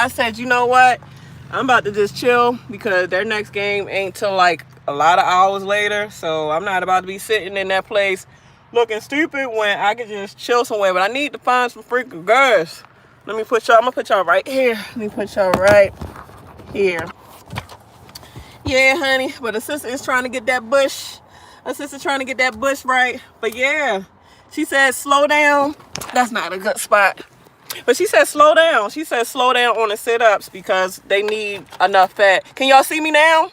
said, you know what? I'm about to just chill because their next game ain't till like a lot of hours later. So I'm not about to be sitting in that place looking stupid when I can just chill somewhere. But I need to find some freaking girls. I'm gonna put y'all right here. Let me put y'all right here. Yeah, honey. But the sister is trying to get that bush. Her sister trying to get that bush right. But yeah, she said slow down. That's not a good spot. But she said slow down. She said slow down on the sit-ups because they need enough fat. Can y'all see me now?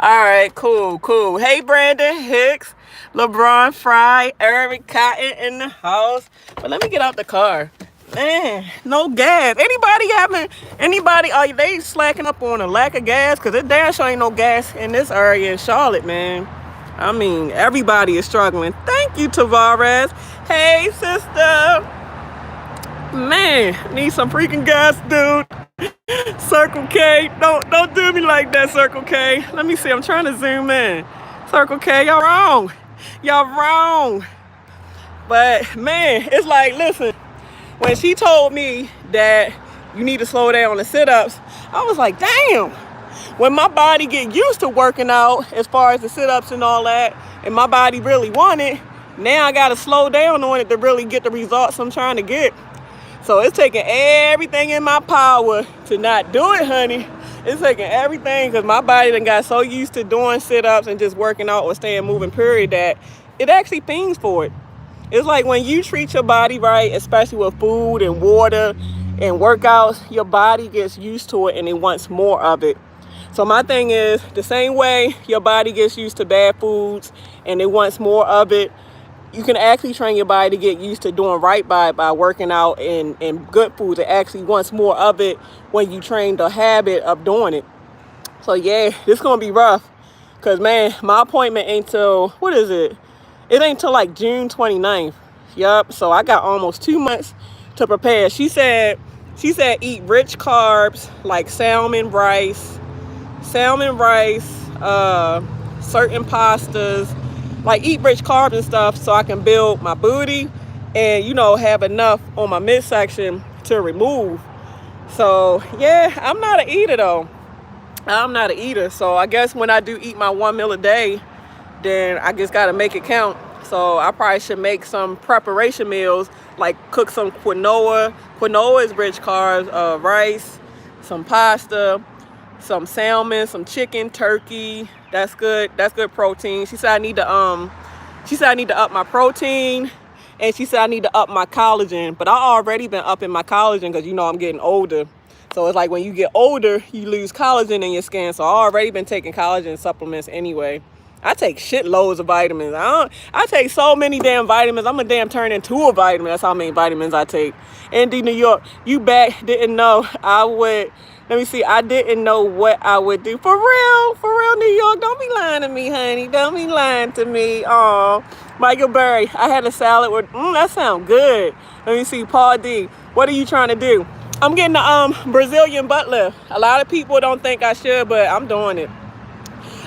All right, cool, cool. Hey, Brandon Hicks, LeBron Fry, Eric Cotton in the house. But let me get out the car. Man, no gas. Anybody, are they slacking up on a lack of gas? Because it damn sure ain't no gas in this area in Charlotte, man. I mean, everybody is struggling. Thank you, Tavares. Hey, sister. Man, need some freaking gas, dude. Circle K. Don't do me like that, Circle K. Let me see. I'm trying to zoom in. Circle K, y'all wrong. Y'all wrong. But, man, it's like, listen. When she told me that you need to slow down on the sit-ups, I was like, damn. When my body get used to working out as far as the sit-ups and all that, and my body really want it, now I got to slow down on it to really get the results I'm trying to get. So it's taking everything in my power to not do it, honey. It's taking everything because my body done got so used to doing sit-ups and just working out or staying moving, period, that it actually pings for it. It's like when you treat your body right, especially with food and water and workouts, your body gets used to it and it wants more of it. So my thing is, the same way your body gets used to bad foods and it wants more of it, you can actually train your body to get used to doing right by working out and good foods. It actually wants more of it when you train the habit of doing it. So yeah, this gonna be rough. Cause man, my appointment ain't till, what is it? It ain't till like June 29th. Yup. So I got almost 2 months to prepare. She said eat rich carbs like salmon, rice, certain pastas, like eat rich carbs and stuff so I can build my booty and, you know, have enough on my midsection to remove. So yeah, I'm not an eater though. I'm not an eater. So I guess when I do eat my 1 meal a day, then I just got to make it count. So I probably should make some preparation meals, like cook some quinoa. Quinoa is rich carbs, rice, some pasta, some salmon, some chicken, turkey. That's good. That's good protein. She said I need to up my protein, and she said I need to up my collagen. But I already been upping my collagen because, you know, I'm getting older. So it's like when you get older, you lose collagen in your skin. So I already been taking collagen supplements anyway. I take shitloads of vitamins. I take so many damn vitamins. I'm a damn turn into a vitamin. That's how many vitamins I take. Indy, New York, you back didn't know I would. Let me see. I didn't know what I would do. For real, New York. Don't be lying to me, honey. Don't be lying to me. Oh, Michael Berry. I had a salad with. That sounds good. Let me see. Paul D. What are you trying to do? I'm getting the Brazilian butt lift. A lot of people don't think I should, but I'm doing it.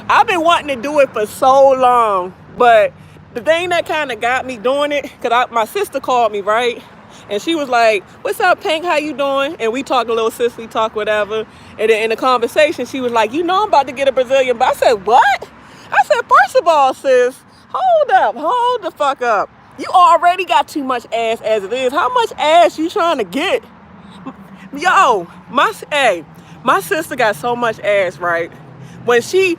I've been wanting to do it for so long, but the thing that kind of got me doing it, because my sister called me, right? And she was like, what's up, Pink? How you doing? And we talked a little sisterly talk, whatever. And then in the conversation, she was like, you know I'm about to get a Brazilian butt. I said, what? I said, first of all, sis, hold the fuck up. You already got too much ass as it is. How much ass you trying to get? Yo, my sister got so much ass, right? When she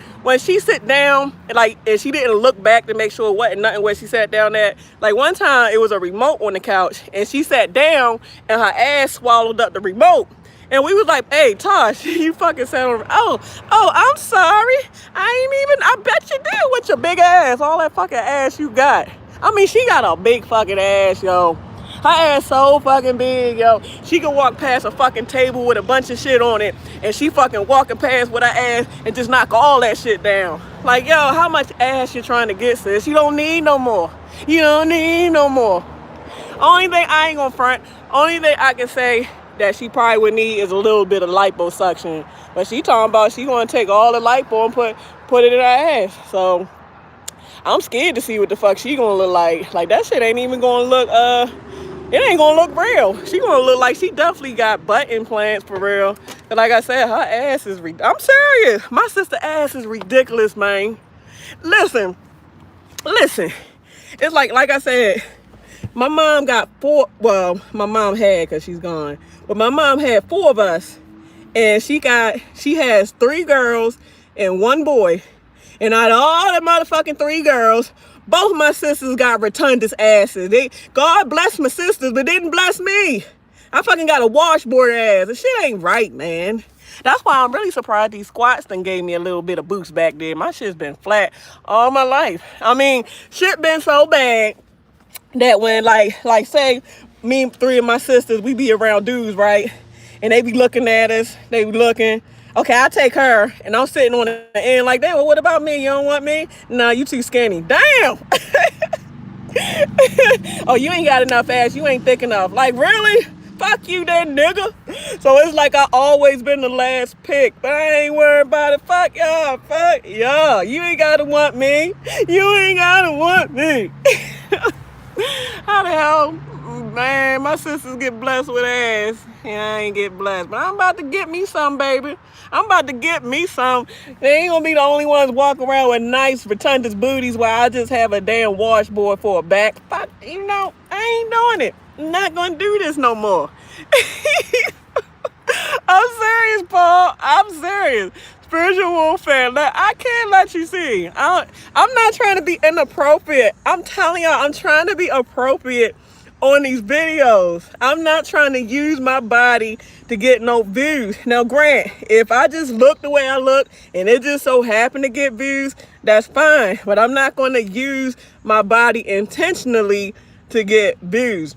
sit down and she didn't look back to make sure it wasn't nothing where she sat down at. Like one time it was a remote on the couch and she sat down and her ass swallowed up the remote. And we was like, hey, Tosh, you fucking sat on, oh, I'm sorry. I bet you did with your big ass, all that fucking ass you got. I mean, she got a big fucking ass, yo. Her ass so fucking big, yo. She can walk past a fucking table with a bunch of shit on it, and she fucking walking past with her ass and just knock all that shit down. Like, yo, how much ass you trying to get, sis? You don't need no more. You don't need no more. Only thing I ain't gonna front, only thing I can say that she probably would need is a little bit of liposuction. But she talking about she gonna take all the lipo and put it in her ass. So I'm scared to see what the fuck she gonna look like. Like that shit ain't even gonna look it ain't gonna look real. She gonna look like she definitely got butt implants for real. But like I said, her ass is I'm serious. My sister ass is ridiculous, man. Listen. It's like I said, my mom got four. Well, my mom had, because she's gone. But my mom had four of us. And she has 3 girls and 1 boy. And out of all the motherfucking 3 girls, both my sisters got rotundous asses. God bless my sisters, but didn't bless me. I fucking got a washboard ass. And shit ain't right, man. That's why I'm really surprised these squats done gave me a little bit of boost back there. My shit's been flat all my life. I mean, shit been so bad that when like say me and 3 of my sisters, we be around dudes, right? And they be looking at us, they be looking. Okay, I take her, and I'm sitting on the end like that. Well, what about me? You don't want me? Nah, you too skinny. Damn. Oh, you ain't got enough ass. You ain't thick enough. Like, really? Fuck you then, nigga. So it's like I always been the last pick, but I ain't worried about it. Fuck y'all. Fuck y'all. You ain't gotta want me. You ain't gotta want me. How the hell? Man, my sisters get blessed with ass. Yeah, I ain't get blessed. But I'm about to get me some, baby. I'm about to get me some. They ain't gonna be the only ones walking around with nice rotundous booties while I just have a damn washboard for a back. Fuck, you know, I ain't doing it. I'm not gonna do this no more. I'm serious, Paul. I'm serious. Spiritual warfare. I can't let you see. I'm not trying to be inappropriate. I'm telling y'all, I'm trying to be appropriate on these videos. I'm not trying to use my body to get no views. Now, Grant, if I just look the way I look and it just so happen to get views, that's fine. But I'm not going to use my body intentionally to get views.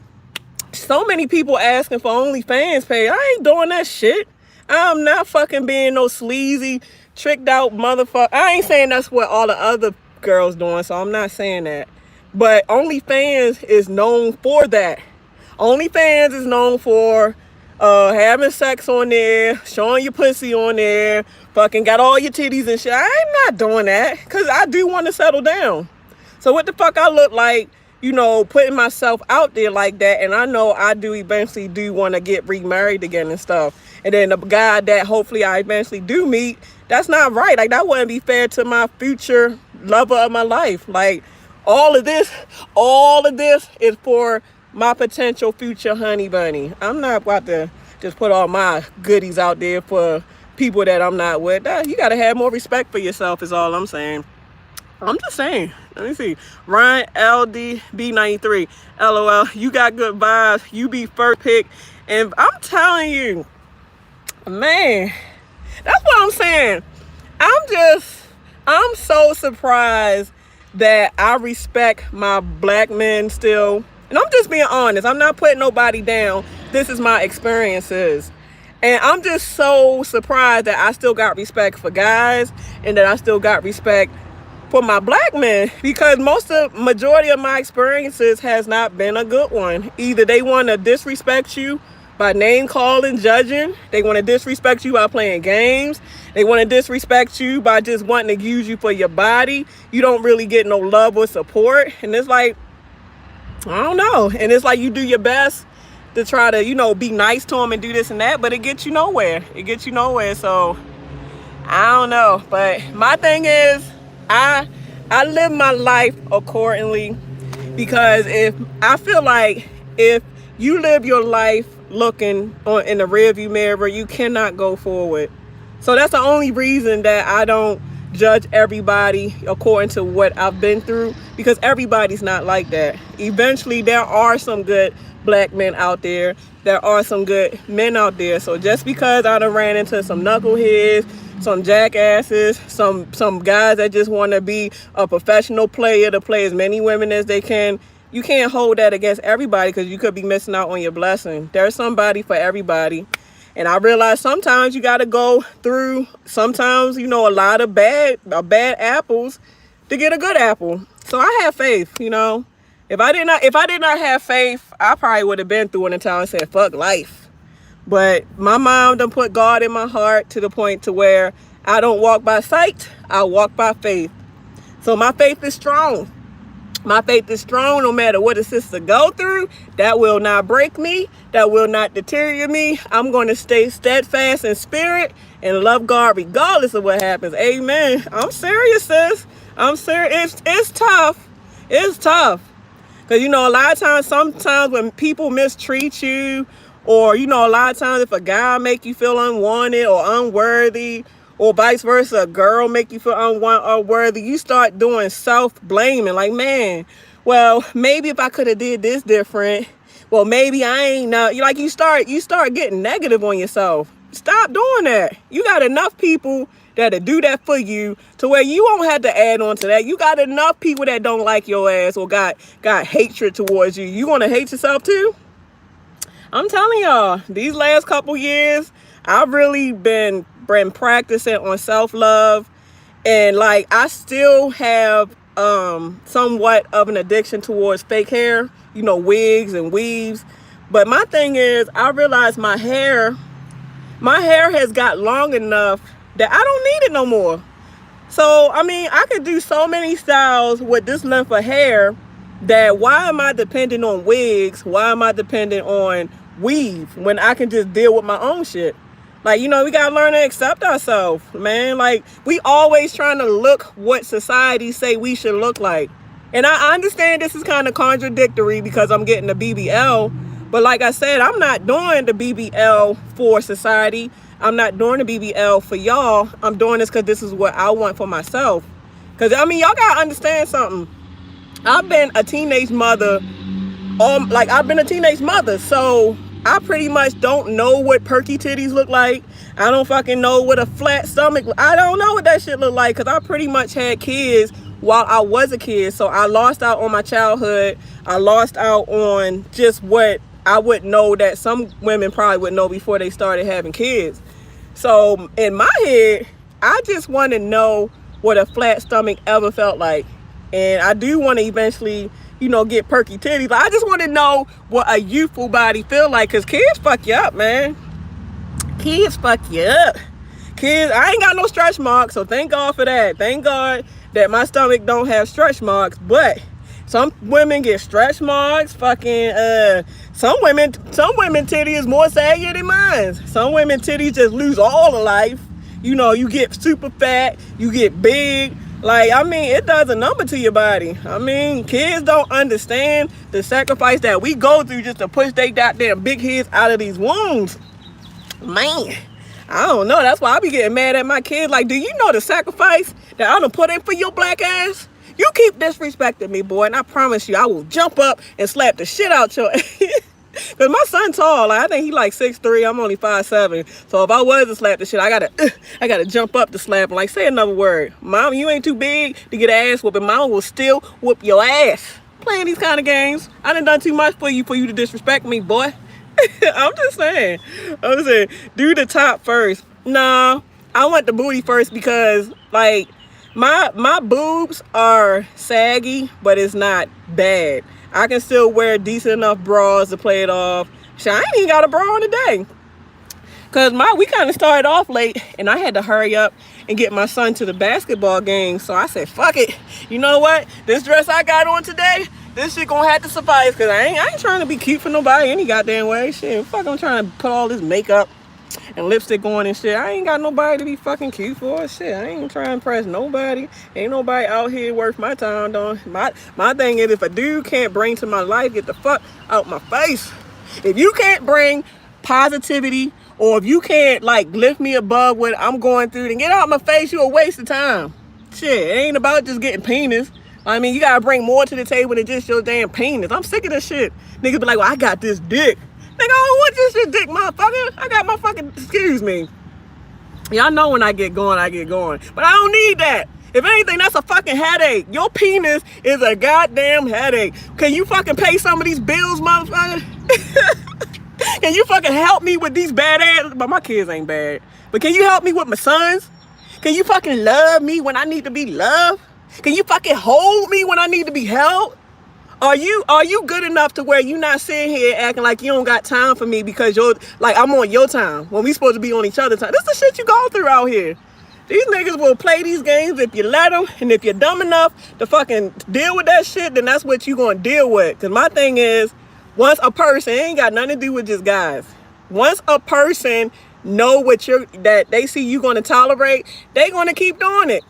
So many people asking for OnlyFans page. I ain't doing that shit. I'm not fucking being no sleazy, tricked out motherfucker. I ain't saying that's what all the other girls doing, so I'm not saying that. But OnlyFans is known for that. OnlyFans is known for having sex on there, showing your pussy on there, fucking got all your titties and shit. I'm not doing that because I do want to settle down. So what the fuck I look like, you know, putting myself out there like that, and I know I do eventually do want to get remarried again and stuff. And then the guy that hopefully I eventually do meet, that's not right. Like, that wouldn't be fair to my future lover of my life. Like, all of this is for my potential future honey bunny. I'm not about to just put all my goodies out there for people that I'm not with. You got to have more respect for yourself is all I'm saying. I'm just saying. Let me see. Ryan LDB93. LOL. You got good vibes. You be first pick. And I'm telling you, man, that's what I'm saying. I'm so surprised that I respect my black men still. And I'm just being honest. I'm not putting nobody down. This is my experiences. And I'm just so surprised that I still got respect for guys and that I still got respect for my black men, because majority of my experiences has not been a good one. Either they want to disrespect you by name calling, judging. They want to disrespect you by playing games. They want to disrespect you by just wanting to use you for your body. You don't really get no love or support. And it's like, I don't know. And it's like you do your best to try to, you know, be nice to them and do this and that, but it gets you nowhere. It gets you nowhere. So I don't know. But my thing is, I live my life accordingly, because if I feel like if you live your life looking in the rearview mirror, you cannot go forward. So that's the only reason that I don't judge everybody according to what I've been through, because everybody's not like that. Eventually, there are some good black men out there. There are some good men out there. So just because I done ran into some knuckleheads, some jackasses, some guys that just want to be a professional player to play as many women as they can, you can't hold that against everybody, because you could be missing out on your blessing. There's somebody for everybody. And I realize sometimes you got to go through, sometimes, you know, a lot of bad apples to get a good apple. So I have faith, you know. If I did not have faith, I probably would have been through it until I said, fuck life. But my mom done put God in my heart to the point to where I don't walk by sight, I walk by faith. So my faith is strong. My faith is strong no matter what a sister go through. That will not break me. That will not deteriorate me. I'm going to stay steadfast in spirit and love God regardless of what happens. Amen. I'm serious, sis. I'm serious. It's tough. It's tough. Because, you know, a lot of times, sometimes when people mistreat you, or, you know, a lot of times if a guy make you feel unwanted or unworthy, or vice versa, a girl make you feel unworthy, you start doing self-blaming. Like, man, well, maybe if I could have did this different, well, maybe I ain't know. You start getting negative on yourself. Stop doing that. You got enough people that'll do that for you to where you won't have to add on to that. You got enough people that don't like your ass or got hatred towards you. You want to hate yourself too? I'm telling y'all, these last couple years, I've really been practicing on self-love, and like I still have somewhat of an addiction towards fake hair, you know, wigs and weaves. But my thing is, I realized my hair has got long enough that I don't need it no more. So, I mean, I could do so many styles with this length of hair that why am I dependent on wigs? Why am I dependent on weave when I can just deal with my own shit? Like, you know, we gotta learn to accept ourselves, man. Like, we always trying to look what society say we should look like. And I understand this is kind of contradictory because I'm getting the BBL. But like I said, I'm not doing the BBL for society. I'm not doing the BBL for y'all. I'm doing this because this is what I want for myself. Because, I mean, y'all gotta understand something. I've been a teenage mother. I've been a teenage mother, so I pretty much don't know what perky titties look like. I don't fucking know what a flat stomach. I don't know what that shit look like because I pretty much had kids while I was a kid. So I lost out on my childhood. I lost out on just what I would know that some women probably would know before they started having kids. So in my head, I just want to know what a flat stomach ever felt like. And I do want to eventually, you know, get perky titties. I just want to know what a youthful body feel like, because kids fuck you up, man. Kids fuck you up. Kids, I ain't got no stretch marks, so thank God for that. Thank God that my stomach don't have stretch marks. But some women get stretch marks. Fucking some women titty is more saggy than mine. Some women titties just lose all the life. You know, you get super fat, you get big. Like, I mean, it does a number to your body. I mean, kids don't understand the sacrifice that we go through just to push they goddamn big heads out of these wombs. Man, I don't know. That's why I be getting mad at my kids. Like, do you know the sacrifice that I done put in for your black ass? You keep disrespecting me, boy, and I promise you, I will jump up and slap the shit out your ass. Cause my son tall, like, I think he like 6'3", I'm only 5'7". So if I was to slap the shit, I gotta jump up to slap him. Like, say another word. Mom, you ain't too big to get an ass whooping. Mom will still whoop your ass. Playing these kind of games. I done too much for you to disrespect me, boy. I'm just saying, do the top first. Nah, I want the booty first because, like, my boobs are saggy, but it's not bad. I can still wear decent enough bras to play it off. Shit, I ain't even got a bra on today. Cause we kind of started off late and I had to hurry up and get my son to the basketball game. So I said, fuck it. You know what? This dress I got on today, this shit gonna have to suffice. Cause I ain't trying to be cute for nobody any goddamn way. Shit, fuck, I'm trying to put all this makeup and lipstick on and shit. I ain't got nobody to be fucking cute for. Shit, I ain't trying to impress nobody. Ain't nobody out here worth my time, though. My thing is, if a dude can't bring to my life, get the fuck out my face. If you can't bring positivity, or if you can't, like, lift me above what I'm going through, then get out my face. You a waste of time. Shit, it ain't about just getting penis. I mean, you gotta bring more to the table than just your damn penis. I'm sick of this shit. Niggas be like, well, I got this dick. Nigga, I don't want this shit dick, motherfucker. I got my fucking, excuse me. Y'all know when I get going, I get going. But I don't need that. If anything, that's a fucking headache. Your penis is a goddamn headache. Can you fucking pay some of these bills, motherfucker? Can you fucking help me with these bad ass? But my kids ain't bad. But can you help me with my sons? Can you fucking love me when I need to be loved? Can you fucking hold me when I need to be held? Are you good enough to where you not sitting here acting like you don't got time for me because you're like I'm on your time when we supposed to be on each other's time? This is the shit you go through out here. These niggas will play these games if you let them, and if you're dumb enough to fucking deal with that shit, then that's what you gonna deal with. Because my thing is, once a person, it ain't got nothing to do with just guys. Once a person know that they see you gonna tolerate, they gonna keep doing it.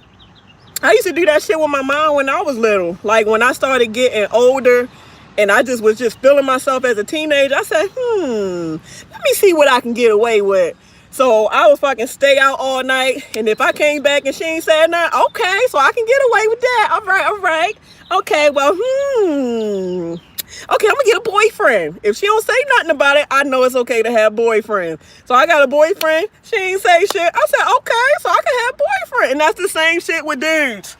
I used to do that shit with my mom when I was little. Like when I started getting older and I was just feeling myself as a teenager, I said, let me see what I can get away with. So I would fucking stay out all night, and if I came back and she ain't said nothing, okay, so I can get away with that. All right. Okay, well, okay, I'm gonna get a boyfriend. If she don't say nothing about it, I know it's okay to have boyfriends. So I got a boyfriend. She ain't say shit. I said, okay, so I can have boyfriend. And that's the same shit with dudes.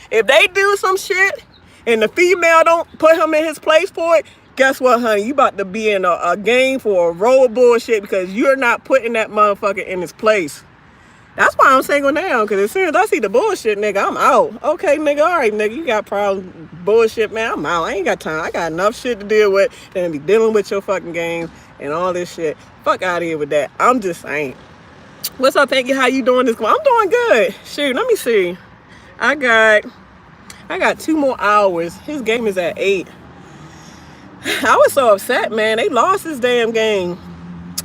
If they do some shit and the female don't put him in his place for it, guess what, honey? You about to be in a game for a roll of bullshit because you're not putting that motherfucker in his place. That's why I'm single now, because as soon as I see the bullshit, nigga, I'm out. Okay, nigga, all right, nigga, you got problems, bullshit, man, I'm out. I ain't got time. I got enough shit to deal with than to be dealing with your fucking games and all this shit. Fuck out of here with that. I'm just saying. What's up, Pinky? How you doing this? I'm doing good. Shoot, let me see. I got 2 more hours. His game is at 8. I was so upset, man. They lost this damn game.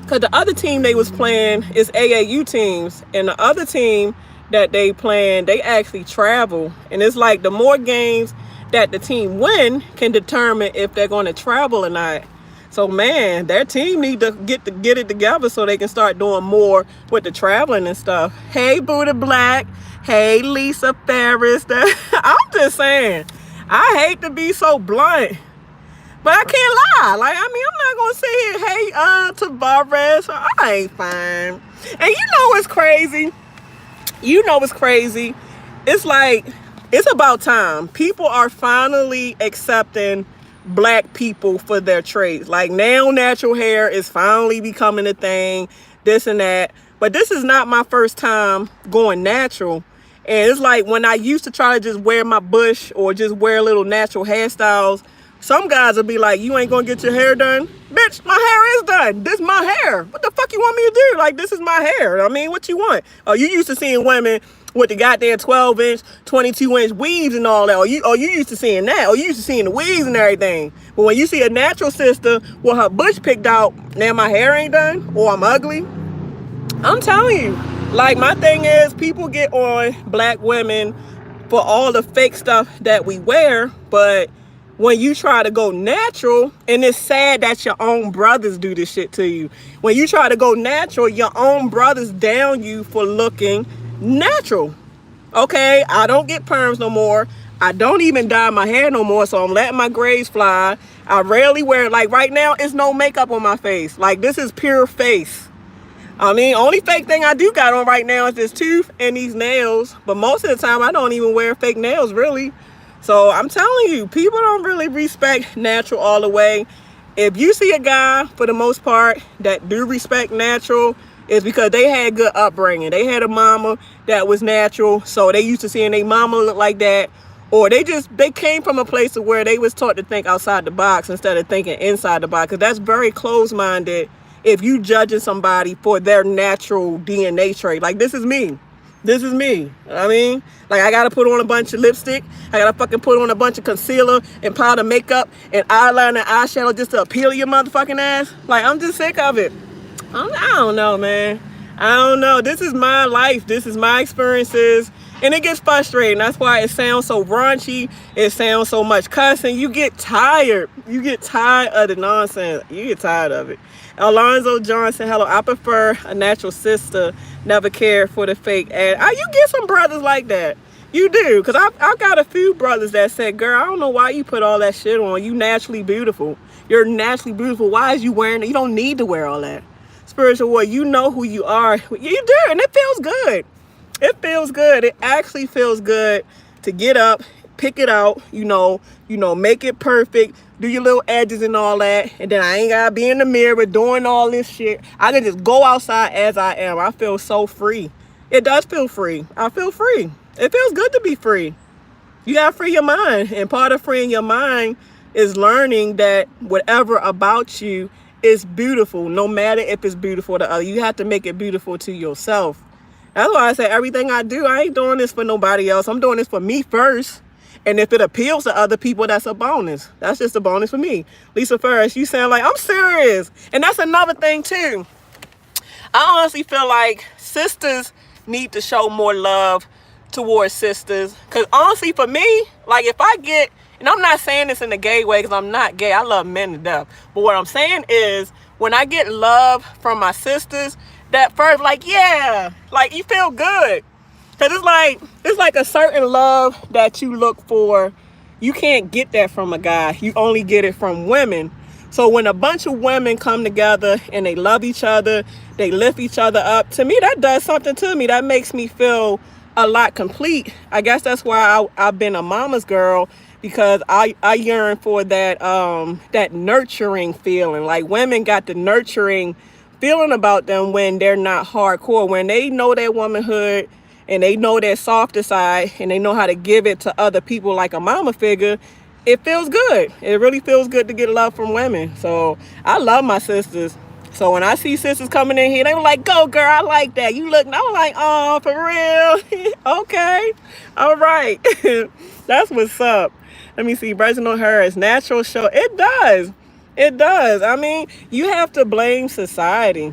Because the other team they was playing is AAU teams. And the other team that they playing, they actually travel. And it's like the more games that the team win can determine if they're going to travel or not. So, man, their team need to get it together so they can start doing more with the traveling and stuff. Hey, Buddha Black. Hey, Lisa Ferris. I'm just saying, I hate to be so blunt. But I can't lie. Like, I mean, I'm not going to sit here, hey, Tavares, I ain't fine. And you know what's crazy? It's like, it's about time. People are finally accepting black people for their traits. Like, now natural hair is finally becoming a thing, this and that. But this is not my first time going natural. And it's like when I used to try to just wear my bush or just wear little natural hairstyles, some guys will be like, you ain't gonna get your hair done? Bitch, my hair is done. This is my hair. What the fuck you want me to do? Like, this is my hair. I mean, what you want? Oh, you used to seeing women with the goddamn 12-inch, 22-inch weaves and all that. Or you used to seeing that. Or you used to seeing the weaves and everything. But when you see a natural sister with her bush picked out, now my hair ain't done, or I'm ugly. I'm telling you. Like, my thing is, people get on black women for all the fake stuff that we wear, but when you try to go natural, and it's sad that your own brothers do this shit to you. When you try to go natural, your own brothers down you for looking natural. Okay, I don't get perms no more. I don't even dye my hair no more, so I'm letting my grays fly. I rarely wear, like right now, it's no makeup on my face. Like, this is pure face. I mean, only fake thing I do got on right now is this tooth and these nails. But most of the time, I don't even wear fake nails, really. So I'm telling you, people don't really respect natural all the way. If you see a guy, for the most part, that do respect natural, it's because they had good upbringing. They had a mama that was natural, so they used to seeing their mama look like that. Or they came from a place of where they was taught to think outside the box instead of thinking inside the box. Because that's very closed-minded if you judging somebody for their natural DNA trait. Like, this is me. This is me. I mean, like, I gotta put on a bunch of lipstick. I gotta fucking put on a bunch of concealer and powder makeup and eyeliner and eyeshadow just to appeal to your motherfucking ass. Like, I'm just sick of it. I don't know, man. I don't know. This is my life. This is my experiences. And it gets frustrating. That's why it sounds so raunchy. It sounds so much cussing. You get tired. You get tired of the nonsense. You get tired of it. Alonzo Johnson, hello. I prefer a natural sister. Never care for the fake ad. You get some brothers like that. You do. Because I've got a few brothers that said, girl, I don't know why you put all that shit on. You naturally beautiful. You're naturally beautiful. Why is you wearing it? You don't need to wear all that. Spiritual war, you know who you are. You do. And it feels good. It feels good. It actually feels good to get up, pick it out, make it perfect, do your little edges and all that. And then I ain't got to be in the mirror doing all this shit. I can just go outside as I am. I feel so free. It does feel free. I feel free. It feels good to be free. You got to free your mind. And part of freeing your mind is learning that whatever about you is beautiful, no matter if it's beautiful to others. You have to make it beautiful to yourself. That's why I say everything I do, I ain't doing this for nobody else. I'm doing this for me first. And if it appeals to other people, that's a bonus. That's just a bonus for me. Lisa Ferris, you sound like, I'm serious. And that's another thing too. I honestly feel like sisters need to show more love towards sisters. Because honestly, for me, like if I get, and I'm not saying this in a gay way because I'm not gay. I love men to death. But what I'm saying is when I get love from my sisters, that first, like, yeah, like you feel good. Because it's like a certain love that you look for. You can't get that from a guy. You only get it from women. So when a bunch of women come together and they love each other, they lift each other up, to me, that does something to me. That makes me feel a lot complete. I guess that's why I've been a mama's girl, because I yearn for that that nurturing feeling. Like women got the nurturing feeling about them when they're not hardcore, when they know their womanhood and they know their softer side and they know how to give it to other people like a mama figure. It feels good. It really feels good to get love from women. So I love my sisters. So when I see sisters coming in here, they were like, go girl, I like that. You look, and I was like, oh, for real? Okay. All right. That's what's up. Let me see. Bursting on her is natural show. It does. It does. I mean, you have to blame society.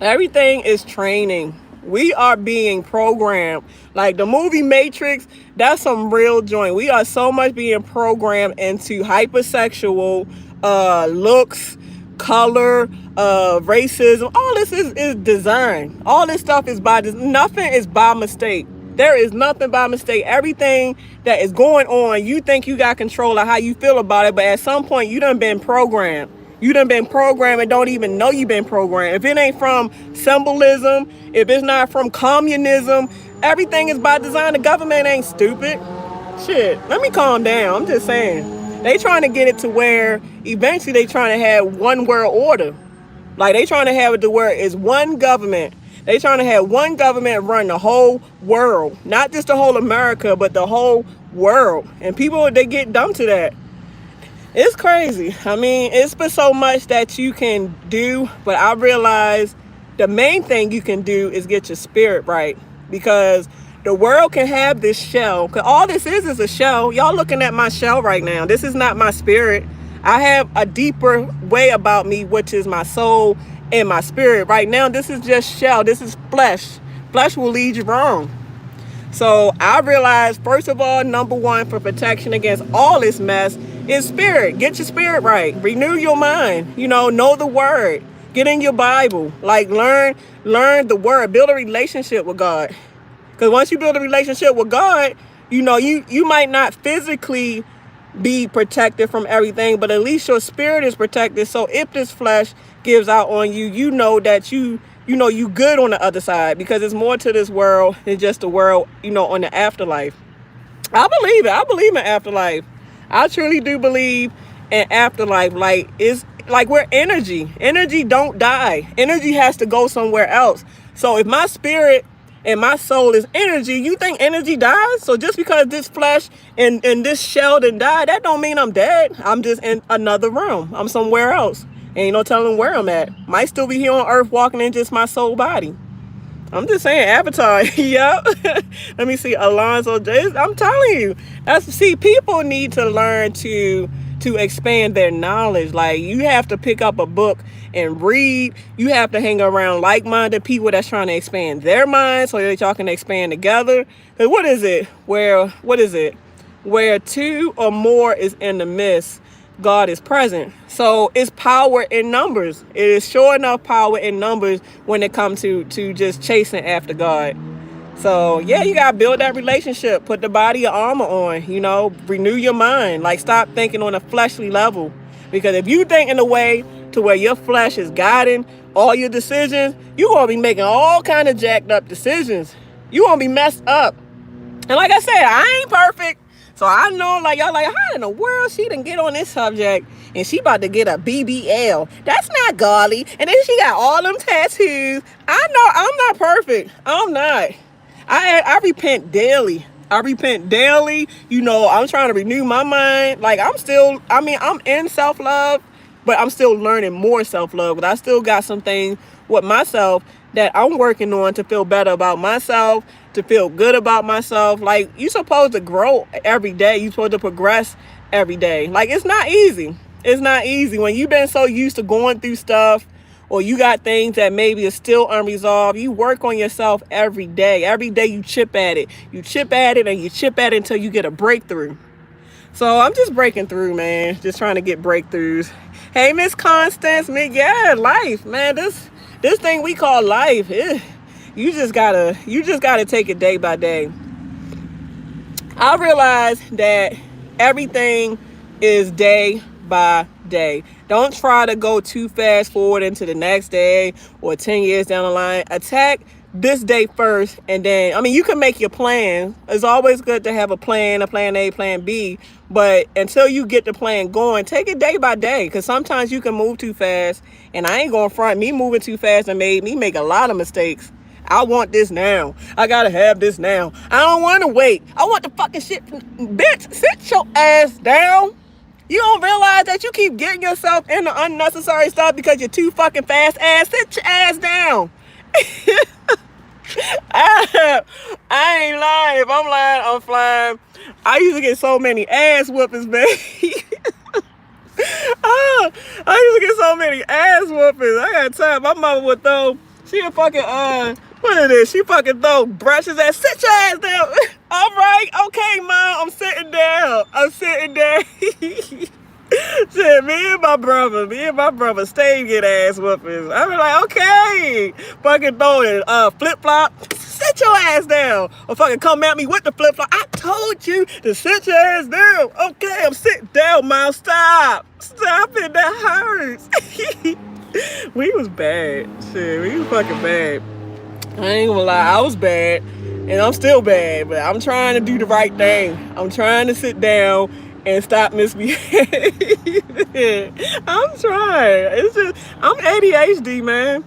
Everything is training. We are being programmed. Like the movie Matrix, that's some real joint. We are so much being programmed into hypersexual looks, color, racism. All this is design. All this stuff is by design. Nothing is by mistake. There is nothing by mistake. Everything that is going on, you think you got control of how you feel about it, but at some point you done been programmed. You done been programmed and don't even know you been programmed. If it ain't from symbolism, if it's not from communism, everything is by design. The government ain't stupid. Shit, let me calm down. I'm just saying. They trying to get it to where eventually they trying to have one world order. Like they trying to have it to where it's one government. They trying to have one government run the whole world. Not just the whole America, but the whole world. And people, they get dumb to that. It's crazy. I mean, it's been so much that you can do, but I realize the main thing you can do is get your spirit right, because the world can have this shell, because all this is a shell. Y'all looking at my shell right now. This is not my spirit. I have a deeper way about me, which is my soul and my spirit. Right now, this is just shell. This is flesh. Flesh will lead you wrong. So I realized, first of all, number one for protection against all this mess is spirit. Get your spirit right. Renew your mind. Know the word. Get in your Bible. Like learn the word. Build a relationship with God. Because once you build a relationship with God, you might not physically be protected from everything, but at least your spirit is protected. So if this flesh gives out on you, you know that you good on the other side, because there's more to this world than just the world, on the afterlife. I believe it. I believe in afterlife. I truly do believe in afterlife. Like it's like we're energy. Energy don't die. Energy has to go somewhere else. So if my spirit and my soul is energy, you think energy dies? So just because this flesh and this shell didn't die, that don't mean I'm dead. I'm just in another realm. I'm somewhere else. Ain't no telling where I'm at. Might still be here on earth walking in just my soul body. I'm just saying, Avatar. Yep. Let me see, Alonzo. I'm telling you. People need to learn to expand their knowledge. Like you have to pick up a book and read. You have to hang around like-minded people that's trying to expand their minds so that y'all can expand together. Because what is it? Where two or more is in the midst, God is present. So it's power in numbers. It is sure enough power in numbers when it comes to just chasing after God. So yeah, you gotta build that relationship. Put the body of armor on. Renew your mind. Like stop thinking on a fleshly level. Because if you think in a way to where your flesh is guiding all your decisions, you're gonna be making all kind of jacked up decisions. You're gonna be messed up. And like I said, I ain't perfect. So I know, like, y'all like, how in the world she didn't get on this subject and she about to get a BBL? That's not godly. And then she got all them tattoos. I know I'm not perfect. I'm not. I repent daily. I'm trying to renew my mind. Like, I'm in self-love, but I'm still learning more self-love. But I still got some things with myself that I'm working on to feel better about myself, to feel good about myself. Like, you're supposed to grow every day. You're supposed to progress every day. Like, it's not easy. It's not easy when you've been so used to going through stuff, or you got things that maybe are still unresolved. You work on yourself every day. Every day you chip at it. You chip at it and you chip at it until you get a breakthrough. So I'm just breaking through, man. Just trying to get breakthroughs. Hey, Miss Constance, yeah, life, man. This thing we call life, you just gotta take it day by day. I realize that everything is day by day. Don't try to go too fast forward into the next day or 10 years down the line. Attack this day first, and then, I mean, you can make your plan. It's always good to have a plan A, plan B, but until you get the plan going, take it day by day, because sometimes you can move too fast, and I ain't gonna front, me moving too fast and made me make a lot of mistakes. I want this now. I gotta have this now. I don't want to wait. I want the fucking shit. Bitch, sit your ass down. You don't realize that you keep getting yourself into unnecessary stuff because you're too fucking fast ass. Sit your ass down. I ain't lying. If I'm lying, I'm flying. I used to get so many ass whoopings, man. I used to get so many ass whoopings. I got time. My mama would throw, she a fucking, what is this? She fucking throw brushes at, sit your ass down. All right, okay, Mom, I'm sitting down. I'm sitting down. Shit, me and my brother stayed get ass whoopings. I be like, okay, fucking throwing flip flop, sit your ass down, or fucking come at me with the flip flop. I told you to sit your ass down. Okay, I'm sitting down, Mom. Stop it. That hurts. We was bad. Shit, we was fucking bad. I ain't gonna lie, I was bad, and I'm still bad, but I'm trying to do the right thing. I'm trying to sit down and stop misbehaving. I'm trying. It's just, I'm ADHD, man.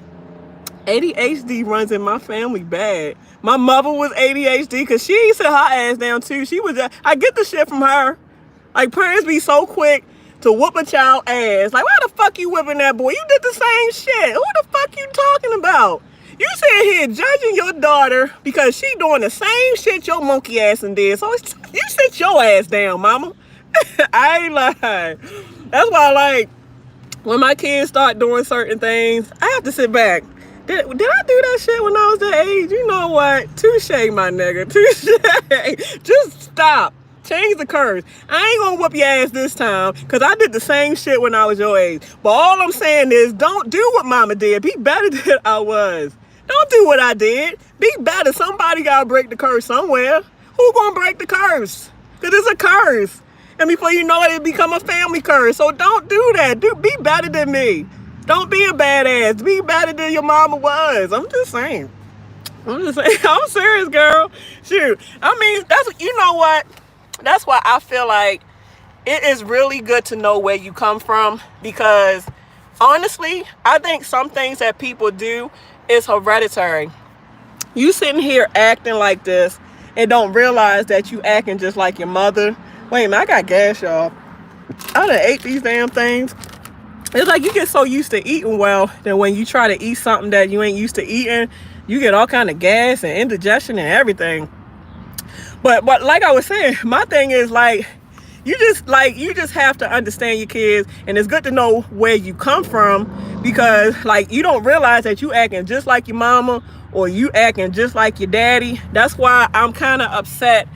ADHD runs in my family bad. My mother was ADHD because she sit her ass down too. She was, I get the shit from her. Like, parents be so quick to whoop a child ass. Like, why the fuck you whipping that boy? You did the same shit. Who the fuck you talking about? You sitting here judging your daughter because she doing the same shit your monkey ass and did. So you sit your ass down, mama. I ain't lying. That's why, like, when my kids start doing certain things, I have to sit back. Did I do that shit when I was that age? You know what? Touche, my nigga. Touche. Just stop. Change the curves. I ain't gonna whoop your ass this time because I did the same shit when I was your age. But all I'm saying is, don't do what mama did. Be better than I was. Don't do what I did. Be better. Somebody gotta break the curse somewhere. Who gonna break the curse? Because it's a curse. And before you know it, it become a family curse. So don't do that. Be better than me. Don't be a badass. Be better than your mama was. I'm just saying. I'm serious, girl. Shoot. I mean, you know what? That's why I feel like it is really good to know where you come from, because honestly, I think some things that people do is hereditary. You sitting here acting like this and don't realize that you acting just like your mother. Wait a minute, I got gas, y'all. I done ate these damn things. It's like you get so used to eating well that when you try to eat something that you ain't used to eating, you get all kind of gas and indigestion and everything. But like I was saying, my thing is, like, you just have to understand your kids, and it's good to know where you come from, because, like, you don't realize that you acting just like your mama or you acting just like your daddy. That's why I'm kind of upset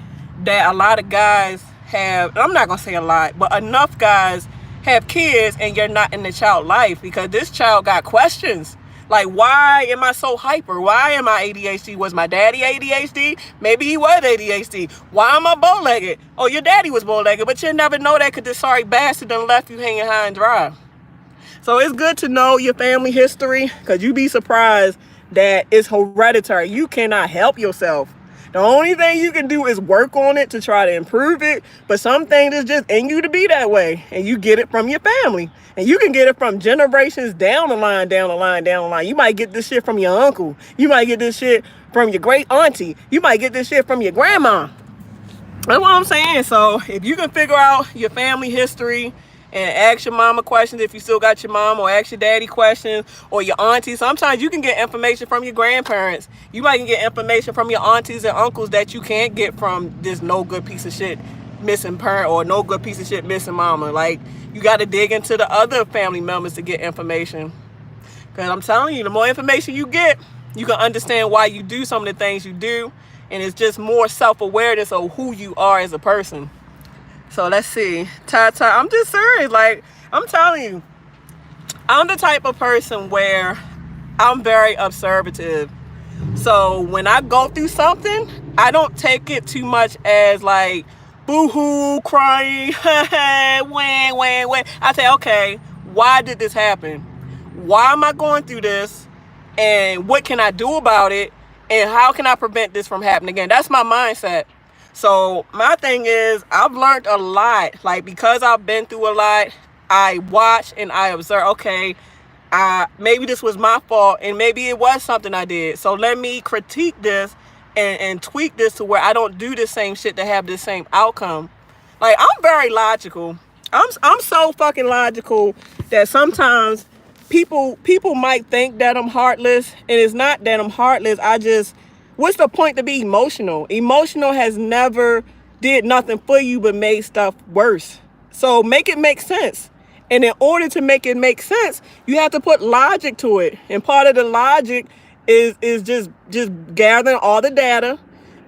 that a lot of guys have, I'm not gonna say a lot, but enough guys have kids and you're not in the child life, because this child got questions. Like, why am I so hyper? Why am I ADHD? Was my daddy ADHD? Maybe he was ADHD. Why am I bow-legged? Oh, your daddy was bow-legged, but you never know that because this sorry bastard done left you hanging high and dry. So it's good to know your family history, because you be surprised that it's hereditary. You cannot help yourself. The only thing you can do is work on it to try to improve it. But some things is just in you to be that way. And you get it from your family. And you can get it from generations down the line. You might get this shit from your uncle. You might get this shit from your great auntie. You might get this shit from your grandma. That's what I'm saying. So if you can figure out your family history and ask your mama questions if you still got your mom, or ask your daddy questions, or your auntie. Sometimes you can get information from your grandparents. You might get information from your aunties and uncles that you can't get from this no good piece of shit missing parent or no good piece of shit missing mama. Like, you got to dig into the other family members to get information. Because I'm telling you, the more information you get, you can understand why you do some of the things you do. And it's just more self-awareness of who you are as a person. So let's see. Tata, I'm just serious. Like, I'm telling you, I'm the type of person where I'm very observative. So when I go through something, I don't take it too much as like, boo-hoo, crying, wah. I say, okay, why did this happen? Why am I going through this? And what can I do about it? And how can I prevent this from happening again? That's my mindset. So my thing is, I've learned a lot. Like, because I've been through a lot, I watch and I observe, okay, maybe this was my fault, and maybe it was something I did. So let me critique this and tweak this to where I don't do the same shit to have the same outcome. Like, I'm very logical. I'm so fucking logical that sometimes people might think that I'm heartless, and it's not that I'm heartless. What's the point to be emotional? Emotional has never did nothing for you but made stuff worse. So make it make sense. And in order to make it make sense, you have to put logic to it. And part of the logic is just gathering all the data,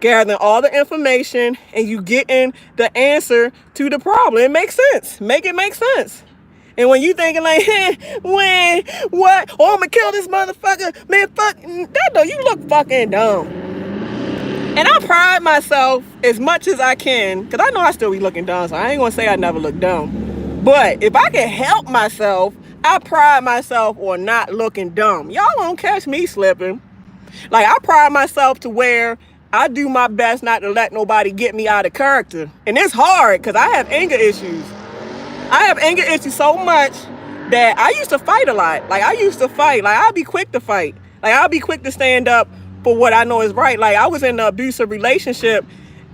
gathering all the information, and you getting the answer to the problem. It makes sense. Make it make sense. And when you thinking like, when, what? Oh, I'm gonna kill this motherfucker. Man, fuck, that though, you look fucking dumb. And I pride myself as much as I can, because I know I still be looking dumb, so I ain't gonna say I never look dumb. But if I can help myself, I pride myself on not looking dumb. Y'all won't catch me slipping. Like, I pride myself to where I do my best not to let nobody get me out of character. And it's hard, because I have anger issues. I have anger issues so much that I used to fight a lot. Like, I used to fight. Like, I'll be quick to fight. Like, I'll be quick to stand up for what I know is right. Like, I was in an abusive relationship,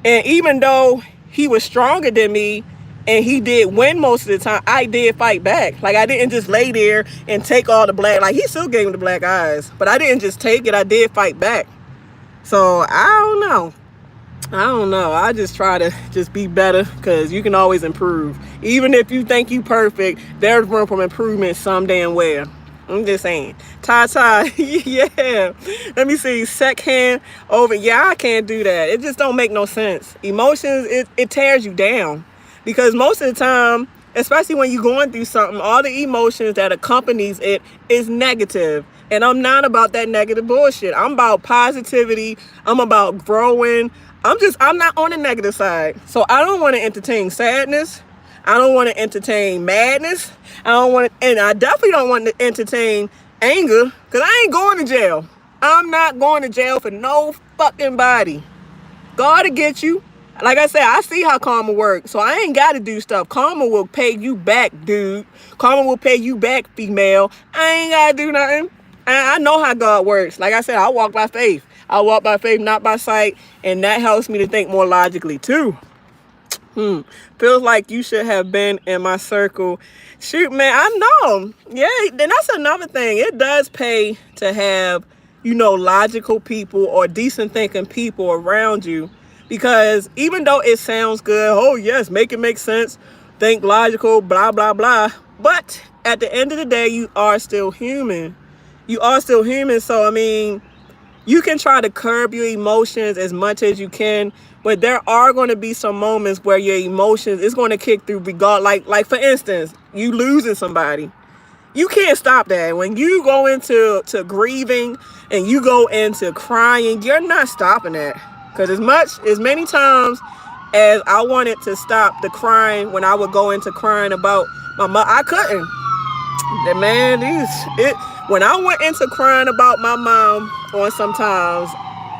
and even though he was stronger than me and he did win most of the time, I did fight back. Like, I didn't just lay there and take all the black. Like, he still gave me the black eyes, but I didn't just take it. I did fight back. So I don't know. I just try to just be better, because you can always improve. Even if you think you perfect, there's room for improvement some damn well. I'm just saying. Tata, yeah. Let me see. Second over. Yeah, I can't do that. It just don't make no sense. Emotions, it tears you down. Because most of the time, especially when you're going through something, all the emotions that accompanies it is negative. And I'm not about that negative bullshit. I'm about positivity. I'm about growing. I'm not on the negative side. So I don't want to entertain sadness. I don't want to entertain madness. And I definitely don't want to entertain anger, because I ain't going to jail. I'm not going to jail for no fucking body. God will get you. Like I said, I see how karma works, so I ain't got to do stuff. Karma will pay you back, dude. Karma will pay you back, female. I ain't got to do nothing. I know how God works. Like I said, I walk by faith. I walk by faith, not by sight, and that helps me to think more logically, too. Feels like you should have been in my circle. Shoot, man, I know. Yeah, then that's another thing. It does pay to have, logical people or decent thinking people around you. Because even though it sounds good, oh yes, make it make sense, think logical, blah, blah, blah. But at the end of the day, you are still human. You are still human. So, I mean, you can try to curb your emotions as much as you can, but there are going to be some moments where your emotions is going to kick through like for instance, you losing somebody. You can't stop that. When you go into grieving and you go into crying, you're not stopping that. Because as many times as I wanted to stop the crying, when I would go into crying about my mother, I couldn't. When I went into crying about my mom on sometimes,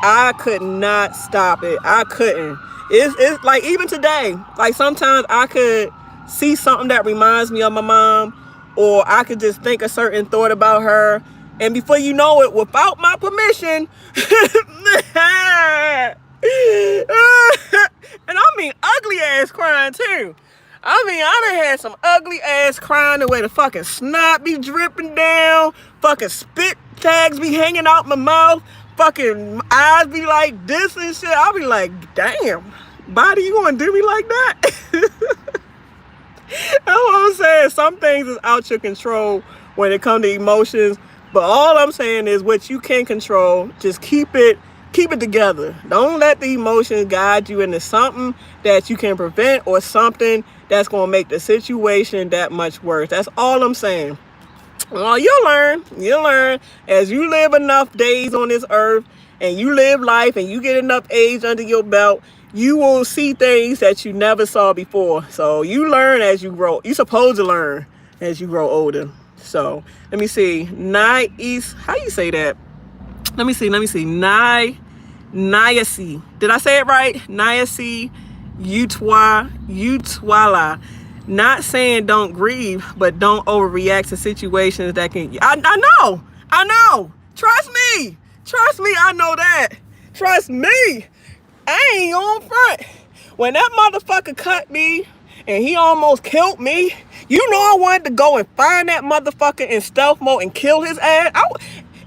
I could not stop it. I couldn't. It's like even today, like sometimes I could see something that reminds me of my mom, or I could just think a certain thought about her, and before you know it, without my permission, and I mean ugly ass crying too. I mean, I done had some ugly ass crying the way the fucking snot be dripping down, fucking spit tags be hanging out my mouth, fucking eyes be like this and shit. I'll be like, damn, body, you gonna do me like that? That's what I'm saying. Some things is out your control when it comes to emotions. But all I'm saying is what you can control, just keep it together. Don't let the emotions guide you into something that you can prevent or something that's going to make the situation that much worse. That's all I'm saying. Well, you'll learn as you live enough days on this earth and you live life and you get enough age under your belt, you will see things that you never saw before. So you learn as you grow. You're supposed to learn as you grow older. So let me see. Nice. How you say that? Let me see. Niacin. Did I say it right? Niacin Utwala. Not saying don't grieve, but don't overreact to situations that can. I know. Trust me. I know that. Trust me. I ain't on front. When that motherfucker cut me and he almost killed me, you know I wanted to go and find that motherfucker in stealth mode and kill his ass.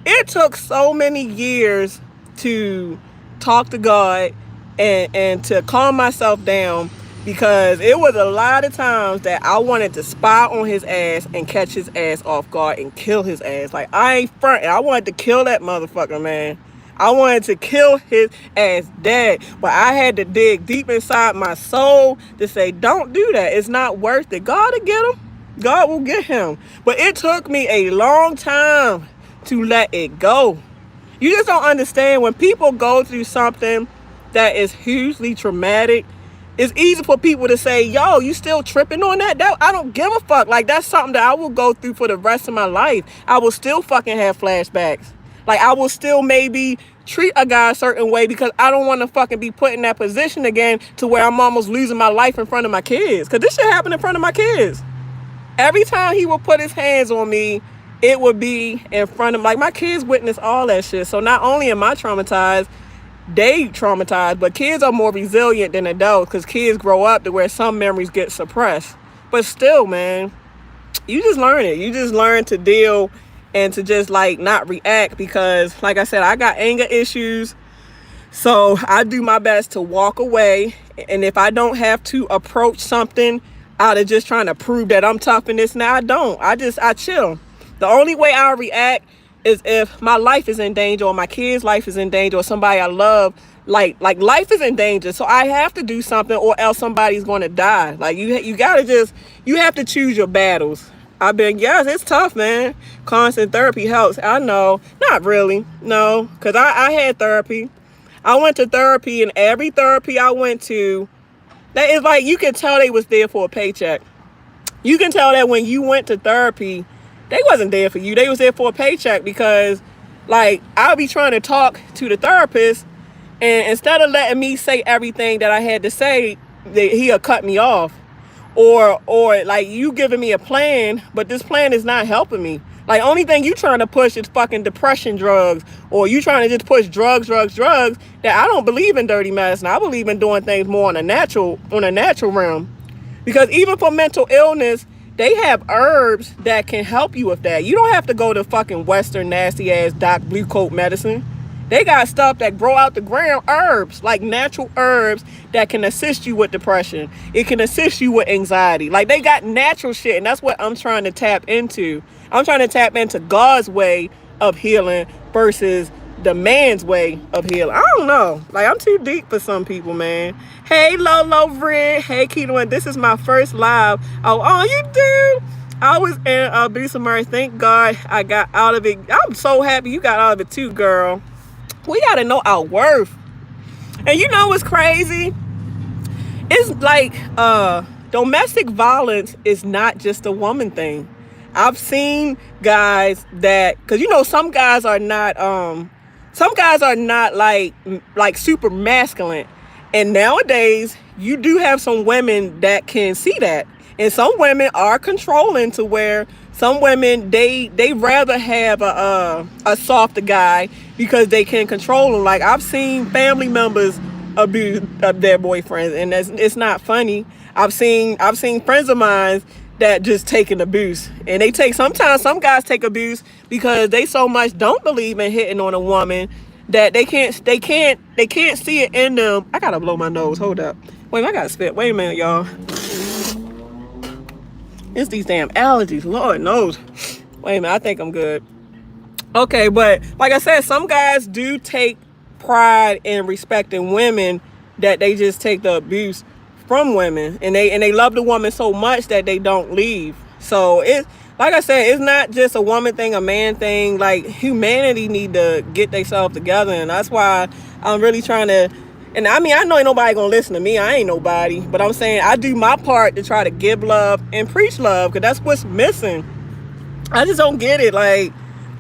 It took so many years to talk to God and to calm myself down, because it was a lot of times that I wanted to spy on his ass and catch his ass off guard and kill his ass. Like, I ain't fronting. I wanted to kill that motherfucker, man. I wanted to kill his ass dead, but I had to dig deep inside my soul to say, don't do that. It's not worth it. God will get him. God will get him. But it took me a long time to let it go. You just don't understand when people go through something that is hugely traumatic. It's easy for people to say, yo, you still tripping on that? I don't give a fuck. Like, that's something that I will go through for the rest of my life. I will still fucking have flashbacks. Like, I will still maybe treat a guy a certain way because I don't want to fucking be put in that position again to where I'm almost losing my life in front of my kids. Because this shit happened in front of my kids. Every time he would put his hands on me, it would be in front of, like, my kids witness all that shit. So not only am I traumatized, they traumatized, but kids are more resilient than adults because kids grow up to where some memories get suppressed. But still, man, you just learn it. You just learn to deal and to just, like, not react because, like I said, I got anger issues. So I do my best to walk away. And if I don't have to approach something out of just trying to prove that I'm tough in this, now I don't. I chill. The only way I react is if my life is in danger or my kid's life is in danger or somebody I love, like life is in danger. So I have to do something or else somebody's going to die. Like, you have to choose your battles. Yes, it's tough, man. Constant therapy helps. I know. Not really. No, because I had therapy. I went to therapy, and every therapy I went to, that is like, you can tell they was there for a paycheck. You can tell that when you went to therapy, they wasn't there for you. They was there for a paycheck because, like, I'll be trying to talk to the therapist, and instead of letting me say everything that I had to say, he'll cut me off. Or like, you giving me a plan, but this plan is not helping me. Like, only thing you trying to push is fucking depression drugs, or you trying to just push drugs, that I don't believe in dirty medicine. I believe in doing things more on a natural realm. Because even for mental illness, they have herbs that can help you with that. You don't have to go to fucking Western nasty ass Doc Blue Coat medicine. They got stuff that grow out the ground, herbs, like natural herbs that can assist you with depression. It can assist you with anxiety. Like, they got natural shit, and that's what I'm trying to tap into. I'm trying to tap into God's way of healing versus the man's way of healing. I don't know. Like, I'm too deep for some people, man. Hey, Lolo Red. Hey, Keto, and this is my first live. Oh, you do? I was in abuse of marriage. Thank God I got out of it. I'm so happy you got out of it too, girl. We got to know our worth. And you know what's crazy? It's like domestic violence is not just a woman thing. I've seen guys that, because you know some guys are not like super masculine. And nowadays you do have some women that can see that. And some women are controlling to where some women, they rather have a softer guy because they can control him. Like, I've seen family members abuse their boyfriends, and it's not funny. I've seen friends of mine that just take an abuse, and they take, sometimes some guys take abuse because they so much don't believe in hitting on a woman that they can't see it in them. I gotta blow my nose. Hold up. Wait, I gotta spit. Wait a minute, y'all. It's these damn allergies. Lord knows. Wait a minute. I think I'm good. Okay, but like I said, some guys do take pride in respecting women that they just take the abuse from women, and they love the woman so much that they don't leave. So it, like I said, it's not just a woman thing, a man thing. Like, humanity need to get themselves together, and that's why I'm really trying to. And I mean, I know ain't nobody gonna listen to me. I ain't nobody, but I'm saying I do my part to try to give love and preach love, because that's what's missing. I just don't get it. Like,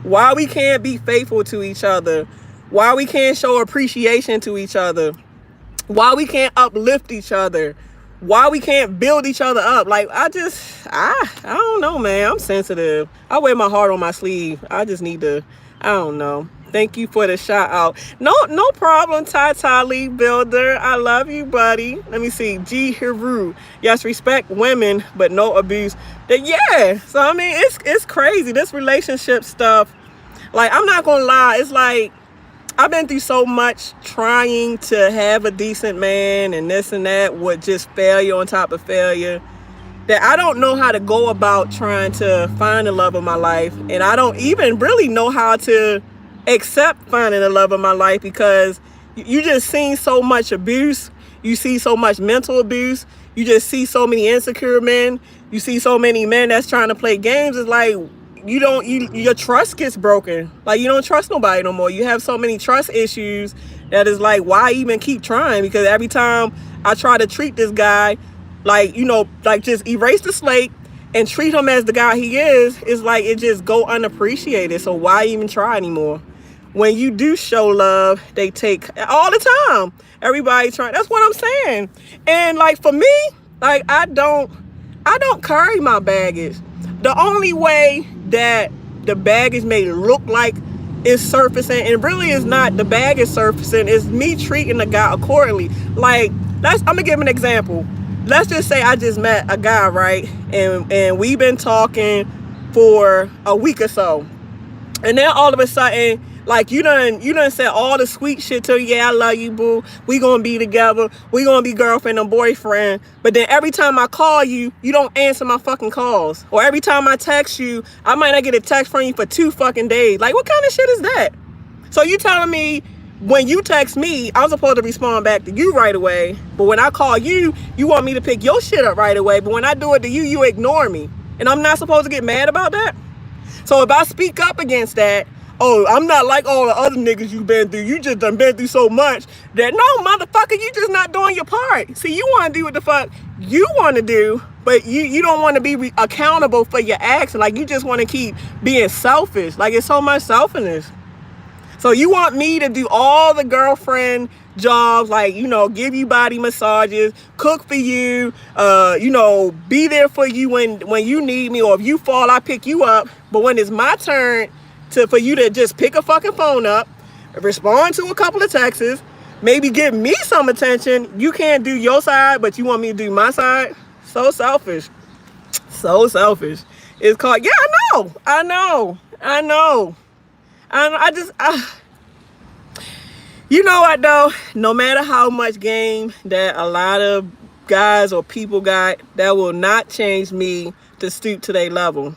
why we can't be faithful to each other? Why we can't show appreciation to each other? Why we can't uplift each other? Why we can't build each other up? Like, I don't know, man. I'm sensitive. I wear my heart on my sleeve. I just need to, I don't know. Thank you for the shout out. No problem, Ty Lee Builder. I love you, buddy. Let me see. G Hiru. Yes, respect women, but no abuse. Yeah. So I mean, it's crazy. This relationship stuff. Like, I'm not gonna lie. It's like, I've been through so much trying to have a decent man and this and that with just failure on top of failure, that I don't know how to go about trying to find the love of my life. And I don't even really know how to accept finding the love of my life, because you just seen so much abuse. You see so much mental abuse. You just see so many insecure men. You see so many men that's trying to play games. It's like, your trust gets broken. Like, you don't trust nobody no more. You have so many trust issues that is like, why even keep trying? Because every time I try to treat this guy, like, like, just erase the slate and treat him as the guy he is, it's like it just go unappreciated. So why even try anymore? When you do show love, they take all the time. Everybody trying. That's what I'm saying. And like, for me, like, I don't carry my baggage. The only way that the baggage may look like it's surfacing, and really is not the baggage surfacing, is me treating the guy accordingly. Like, I'm gonna give an example. Let's just say I just met a guy, right? And we've been talking for a week or so. And then all of a sudden, like, you done said all the sweet shit to you. Yeah, I love you, boo. We gonna be together. We gonna be girlfriend and boyfriend. But then every time I call you, you don't answer my fucking calls. Or every time I text you, I might not get a text from you for 2 fucking days. Like, what kind of shit is that? So you telling me when you text me, I'm supposed to respond back to you right away. But when I call you, you want me to pick your shit up right away. But when I do it to you, you ignore me. And I'm not supposed to get mad about that? So if I speak up against that, oh, I'm not like all the other niggas you been through. You just done been through so much that, no, motherfucker, you just not doing your part. See, you want to do what the fuck you want to do, but you don't want to be accountable for your actions. Like, you just want to keep being selfish. Like, it's so much selfishness. So you want me to do all the girlfriend jobs, like, give you body massages, cook for you, be there for you when you need me, or if you fall, I pick you up. But when it's my turn for you to just pick a fucking phone up, respond to a couple of texts, maybe give me some attention, you can't do your side, but you want me to do my side? So selfish. So selfish. It's called, yeah, I know. You know what, though? No matter how much game that a lot of guys or people got, that will not change me to stoop to their level.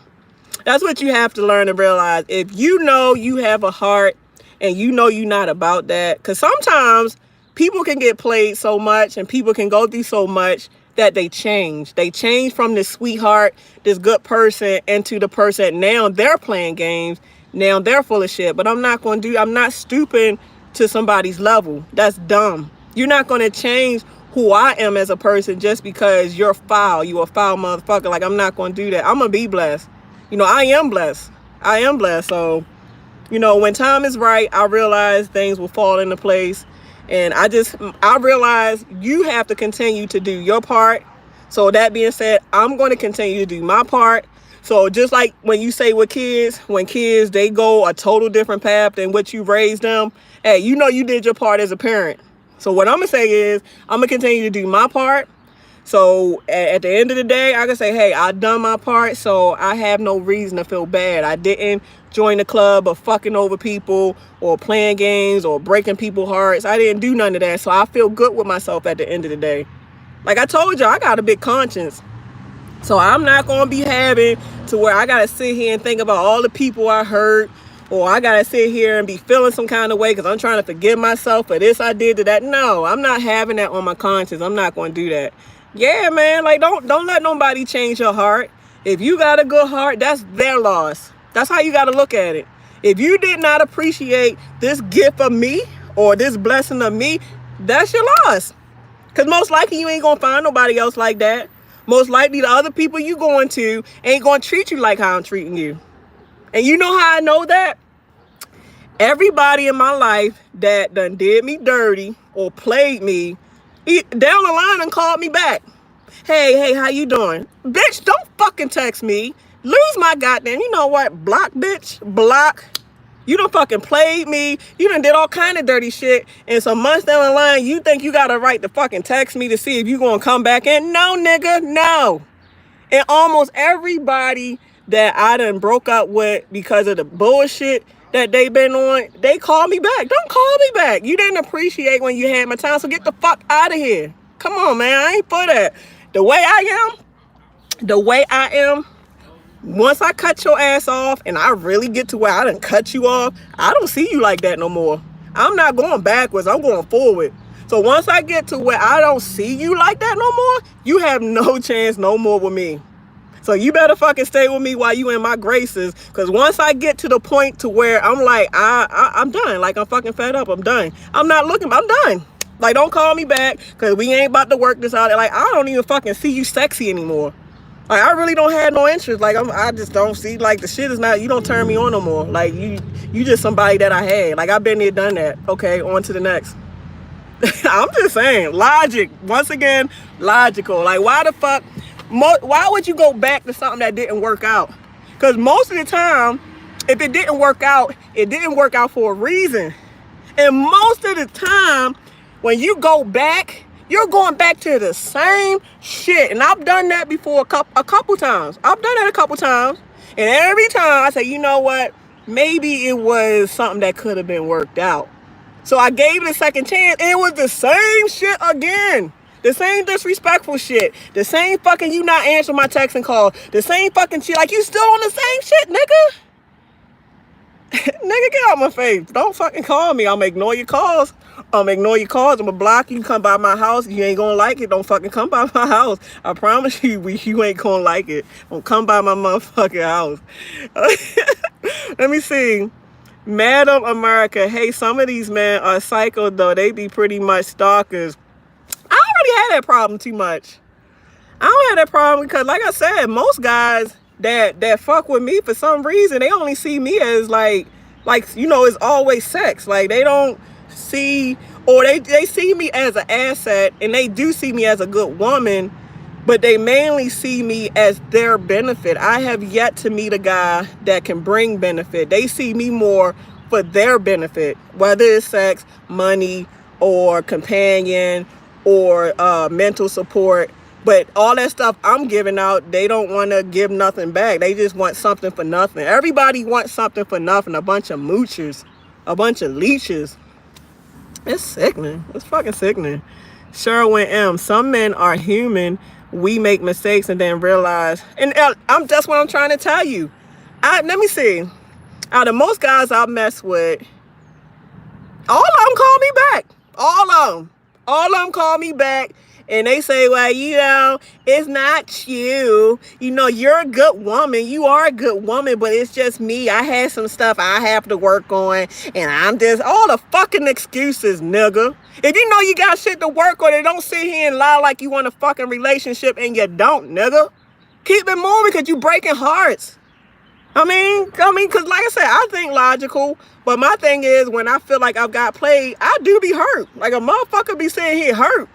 That's what you have to learn and realize. If you know you have a heart and you know you're not about that, because sometimes people can get played so much and people can go through so much that they change. They change from this sweetheart, this good person, into the person now they're playing games. Now they're full of shit. But I'm not stooping to somebody's level. That's dumb. You're not going to change who I am as a person just because you're foul. You a foul motherfucker. Like, I'm not going to do that. I'm going to be blessed. I am blessed. So, when time is right, I realize things will fall into place. And I realize you have to continue to do your part. So that being said, I'm going to continue to do my part. So just like when you say with kids, when kids, they go a total different path than what you raised them, hey, you did your part as a parent. So what I'm going to say is I'm going to continue to do my part. So at the end of the day, I can say, hey, I done my part, so I have no reason to feel bad. I didn't join the club of fucking over people or playing games or breaking people's hearts. I didn't do none of that, so I feel good with myself at the end of the day. Like I told you, I got a big conscience. So I'm not going to be having to where I got to sit here and think about all the people I hurt, or I got to sit here and be feeling some kind of way because I'm trying to forgive myself for this I did to that. No, I'm not having that on my conscience. I'm not going to do that. Yeah, man, like don't let nobody change your heart. If you got a good heart, that's their loss. That's how you got to look at it. If you did not appreciate this gift of me or this blessing of me, that's your loss. Because most likely you ain't going to find nobody else like that. Most likely the other people you going to ain't going to treat you like how I'm treating you. And you know how I know that? Everybody in my life that done did me dirty or played me, down the line and called me back. Hey, how you doing? Bitch, don't fucking text me. Lose my goddamn, you know what? Block, bitch. Block. You done fucking played me. You done did all kind of dirty shit. And some months down the line, you think you got a right to fucking text me to see if you gonna come back in? No, nigga, no. And almost everybody that I done broke up with because of the bullshit that they been on, they call me back. Don't call me back. You didn't appreciate when you had my time, so get the fuck out of here. Come on, man. I ain't for that. The way I am, once I cut your ass off and I really get to where I done cut you off, I don't see you like that no more. I'm not going backwards. I'm going forward. So once I get to where I don't see you like that no more, you have no chance no more with me. So you better fucking stay with me while you in my graces. Because once I get to the point to where I'm like, I'm done. Like, I'm fucking fed up. I'm done. I'm not looking. I'm done. Like, don't call me back because we ain't about to work this out. Like, I don't even fucking see you sexy anymore. Like, I really don't have no interest. Like, I just don't see, like, the shit is not, you don't turn me on no more. Like, you just somebody that I had. Like, I've been there, done that. Okay, on to the next. I'm just saying, logic. Once again, logical. Like, why the fuck? Why would you go back to something that didn't work out? Because most of the time, if it didn't work out for a reason. And most of the time, when you go back, you're going back to the same shit. And I've done that before a couple times. I've done that a couple times. And every time I say, you know what? Maybe it was something that could have been worked out. So I gave it a second chance, and it was the same shit again. The same disrespectful shit. The same fucking you not answering my text and call. The same fucking shit. Like, you still on the same shit, nigga? Nigga, get out my face. Don't fucking call me. I'm gonna ignore your calls. I'm gonna block you. Come by my house. You ain't gonna like it. Don't fucking come by my house. I promise you, you ain't gonna like it. Don't come by my motherfucking house. Let me see. Madam America. Hey, some of these men are psycho, though. They be pretty much stalkers. I don't really have that problem too much. I don't have that problem because, like I said, most guys that fuck with me for some reason, they only see me as like you know, it's always sex. Like, they don't see, or they see me as an asset, and they do see me as a good woman, but they mainly see me as their benefit. I have yet to meet a guy that can bring benefit. They see me more for their benefit, whether it's sex, money, or companion, or mental support. But all that stuff I'm giving out, they don't want to give nothing back. They just want something for nothing. Everybody wants something for nothing. A bunch of moochers, a bunch of leeches. It's sickening. It's fucking sickening. Sherwin M. Some men are human. We make mistakes and then realize. And that's what I'm trying to tell you. Let me see. Out of most guys I mess with, all of them call me back. All of them call me back. And they say, well, you know, it's not you. You know, you're a good woman. You are a good woman, but it's just me. I had some stuff I have to work on. And I'm just, all the fucking excuses, nigga. If you know you got shit to work on, then don't sit here and lie like you want a fucking relationship and you don't, nigga. Keep it moving because you breaking hearts. I mean, because like I said, I think logical. But my thing is, when I feel like I've got played, I do be hurt. Like, a motherfucker be sitting here hurt.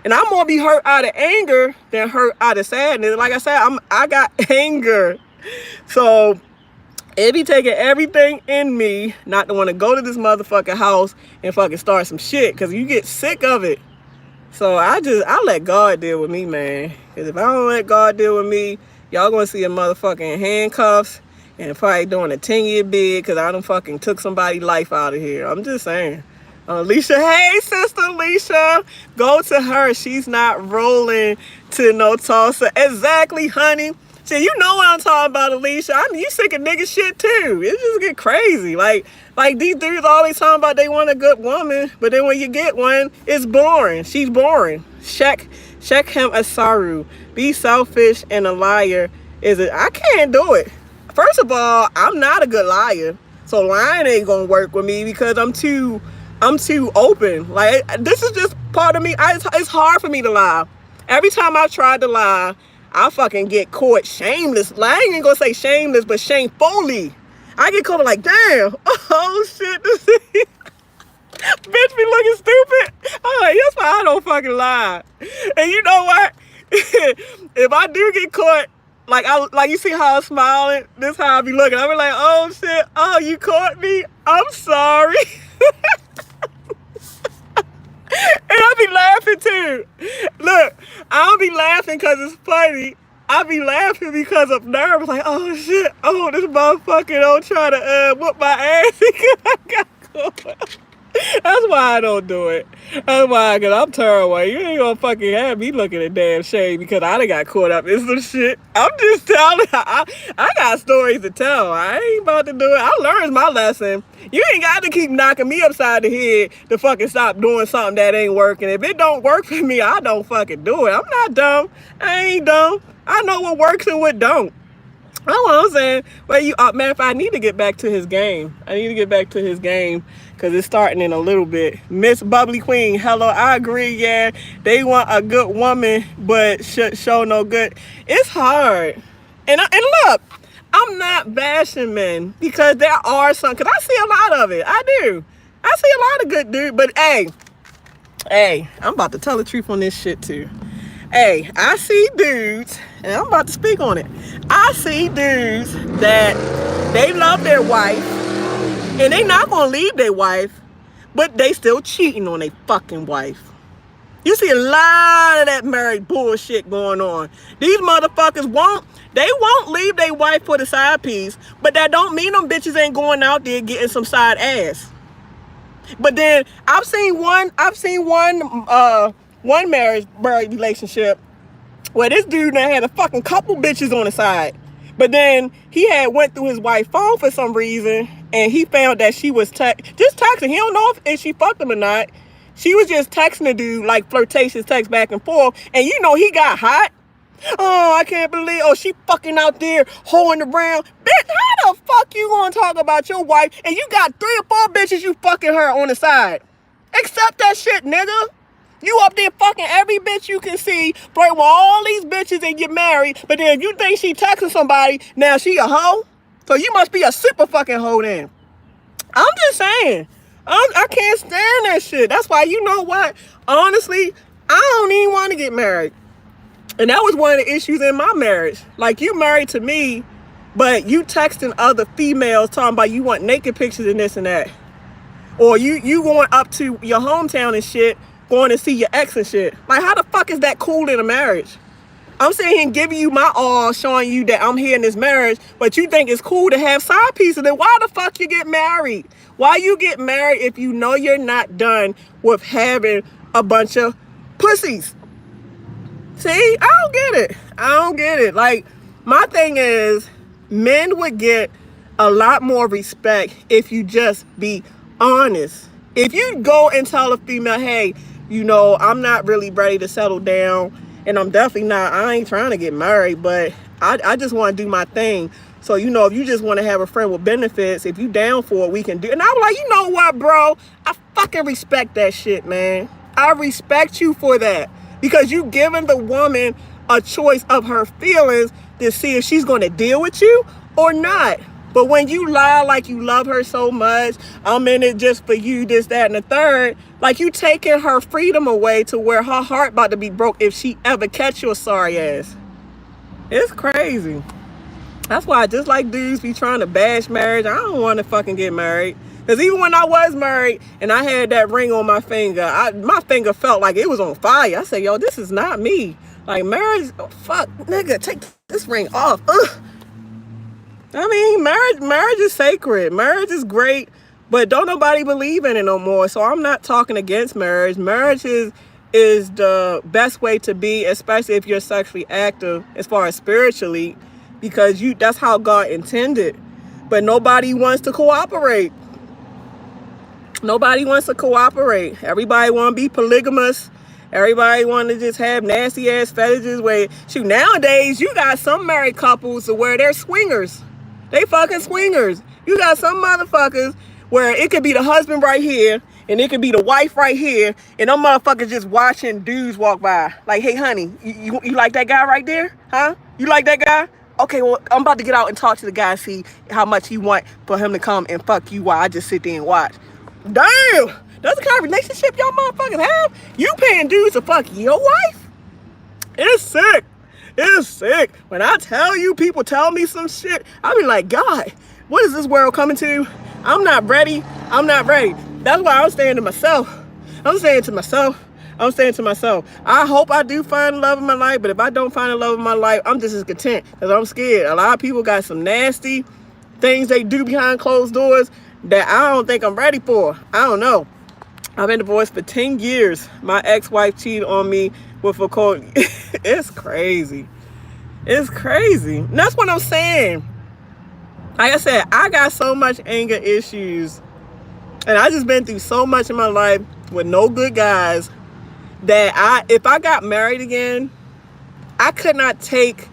And I'm gonna be hurt out of anger than hurt out of sadness. Like I said, I got anger. So It be taking everything in me not to want to go to this motherfucking house and fucking start some shit, because you get sick of it. So I let God deal with me, man. Because if I don't let God deal with me, y'all gonna see a motherfucking handcuffs and probably doing a 10-year bid because I done fucking took somebody's life out of here. I'm just saying. Alicia, hey sister Alicia, go to her. She's not rolling to no Tulsa. Exactly, honey. See, you know what I'm talking about, Alicia. I mean, you sick of nigga shit too. It just get crazy. Like these dudes always talking about they want a good woman, but then when you get one, it's boring. She's boring. Check him Asaru. Be selfish and a liar. I can't do it. First of all, I'm not a good liar. So lying ain't gonna work with me because I'm too open. Like, this is just part of me. It's hard for me to lie. Every time I tried to lie, I fucking get caught shameless. Like, I ain't even gonna say shameless, but shamefully. I get caught like, damn, oh shit, this bitch be looking stupid. I'm like, that's why I don't fucking lie. And you know what? If I do get caught, like you see how I'm smiling, this how I be looking. I be like, oh shit, oh, you caught me? I'm sorry. And I be laughing too. Look, I don't be laughing because it's funny. I be laughing because I'm nervous. Like, oh shit, oh, this motherfucker don't try to whoop my ass because I got caught. That's why I don't do it. That's why, because I'm terrible. You ain't gonna fucking have me looking at damn shame because I done got caught up in some shit. I'm just telling I got stories to tell. I ain't about to do it. I learned my lesson. You ain't got to keep knocking me upside the head to fucking stop doing something that ain't working. If it don't work for me, I don't fucking do it. I'm not dumb. I ain't dumb. I know what works and what don't. That's what I'm saying. But man, if I need to get back to his game. I need to get back to his game because it's starting in a little bit. Miss Bubbly Queen, hello. I agree, yeah. They want a good woman, but show no good. It's hard. And look, I'm not bashing men because there are some, because I see a lot of it. I do. I see a lot of good dudes. But hey, I'm about to tell the truth on this shit too. Hey, I see dudes, and I'm about to speak on it. I see dudes that they love their wife, and they not gonna leave their wife, but they still cheating on their fucking wife. You see a lot of that married bullshit going on. These motherfuckers won't leave their wife for the side piece, but that don't mean them bitches ain't going out there getting some side ass. But then I've seen one married relationship where this dude had a fucking couple bitches on the side. But then he had went through his wife's phone for some reason and he found that she was just texting. He don't know if she fucked him or not. She was just texting the dude, like flirtatious text back and forth. And you know he got hot. Oh, I can't believe, she fucking out there hoeing around. Bitch, how the fuck you gonna talk about your wife and you got 3 or 4 bitches you fucking her on the side? Accept that shit, nigga. You up there fucking every bitch you can see, flirt with all these bitches and get married, but then if you think she texting somebody, now she a hoe? So you must be a super fucking hoe then. I'm just saying. I can't stand that shit. That's why, you know what? Honestly, I don't even want to get married. And that was one of the issues in my marriage. Like, you married to me, but you texting other females talking about you want naked pictures and this and that. Or you going up to your hometown and shit, going to see your ex and shit. Like, how the fuck is that cool in a marriage? I'm sitting here giving you my all, showing you that I'm here in this marriage, but you think it's cool to have side pieces. Then why the fuck you get married? Why you get married if you know you're not done with having a bunch of pussies? See, I don't get it. Like, my thing is, men would get a lot more respect if you just be honest. If you go and tell a female, hey, you know, I'm not really ready to settle down, and I ain't trying to get married, but I just want to do my thing. So, you know, if you just want to have a friend with benefits, if you down for it, we can do it. And I'm like, you know what, bro? I fucking respect that shit, man. I respect you for that. Because you giving the woman a choice of her feelings to see if she's going to deal with you or not. But when you lie like you love her so much, I'm in it just for you, this, that, and the third, like you taking her freedom away to where her heart about to be broke if she ever catch your sorry ass. It's crazy. That's why I just like dudes be trying to bash marriage. I don't want to fucking get married. Because even when I was married and I had that ring on my finger, my finger felt like it was on fire. I said, yo, this is not me. Like, marriage, oh, fuck, nigga, take this ring off. Ugh. I mean, marriage is sacred. Marriage is great, but don't nobody believe in it no more. So I'm not talking against marriage. Marriage is the best way to be, especially if you're sexually active as far as spiritually, because that's how God intended. But nobody wants to cooperate. Nobody wants to cooperate. Everybody want to be polygamous. Everybody want to just have nasty ass fetishes where, shoot, nowadays you got some married couples where they're swingers. They fucking swingers. You got some motherfuckers where it could be the husband right here and it could be the wife right here, and them motherfuckers just watching dudes walk by. Like, hey, honey, you like that guy right there? Huh? You like that guy? Okay, well, I'm about to get out and talk to the guy, see how much he want for him to come and fuck you while I just sit there and watch. Damn! That's the kind of relationship y'all motherfuckers have? You paying dudes to fuck your wife? It's sick. It's sick. When I tell you, people tell me some shit, I be like, God, what is this world coming to? I'm not ready. I'm not ready. That's why I'm saying to myself. I hope I do find the love of my life, but if I don't find the love of my life, I'm just as content because I'm scared. A lot of people got some nasty things they do behind closed doors that I don't think I'm ready for. I don't know. I've been divorced for 10 years. My ex-wife cheated on me with a cold. It's crazy. It's crazy. And that's what I'm saying. Like I said, I got so much anger issues. And I just been through so much in my life with no good guys that if I got married again, I could not take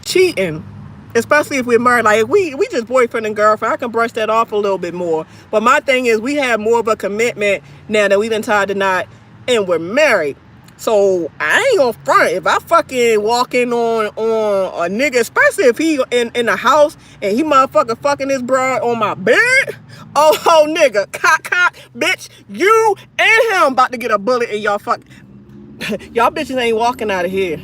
cheating. Especially if we're married. Like, if we just boyfriend and girlfriend, I can brush that off a little bit more. But my thing is, we have more of a commitment now that we've been tied to knot and we're married. So I ain't gonna front. If I fucking walk in on a nigga, especially if he in the house and he motherfucking fucking his broad on my bed, oh nigga, cock, bitch, you and him about to get a bullet in y'all fuck. Y'all bitches ain't walking out of here.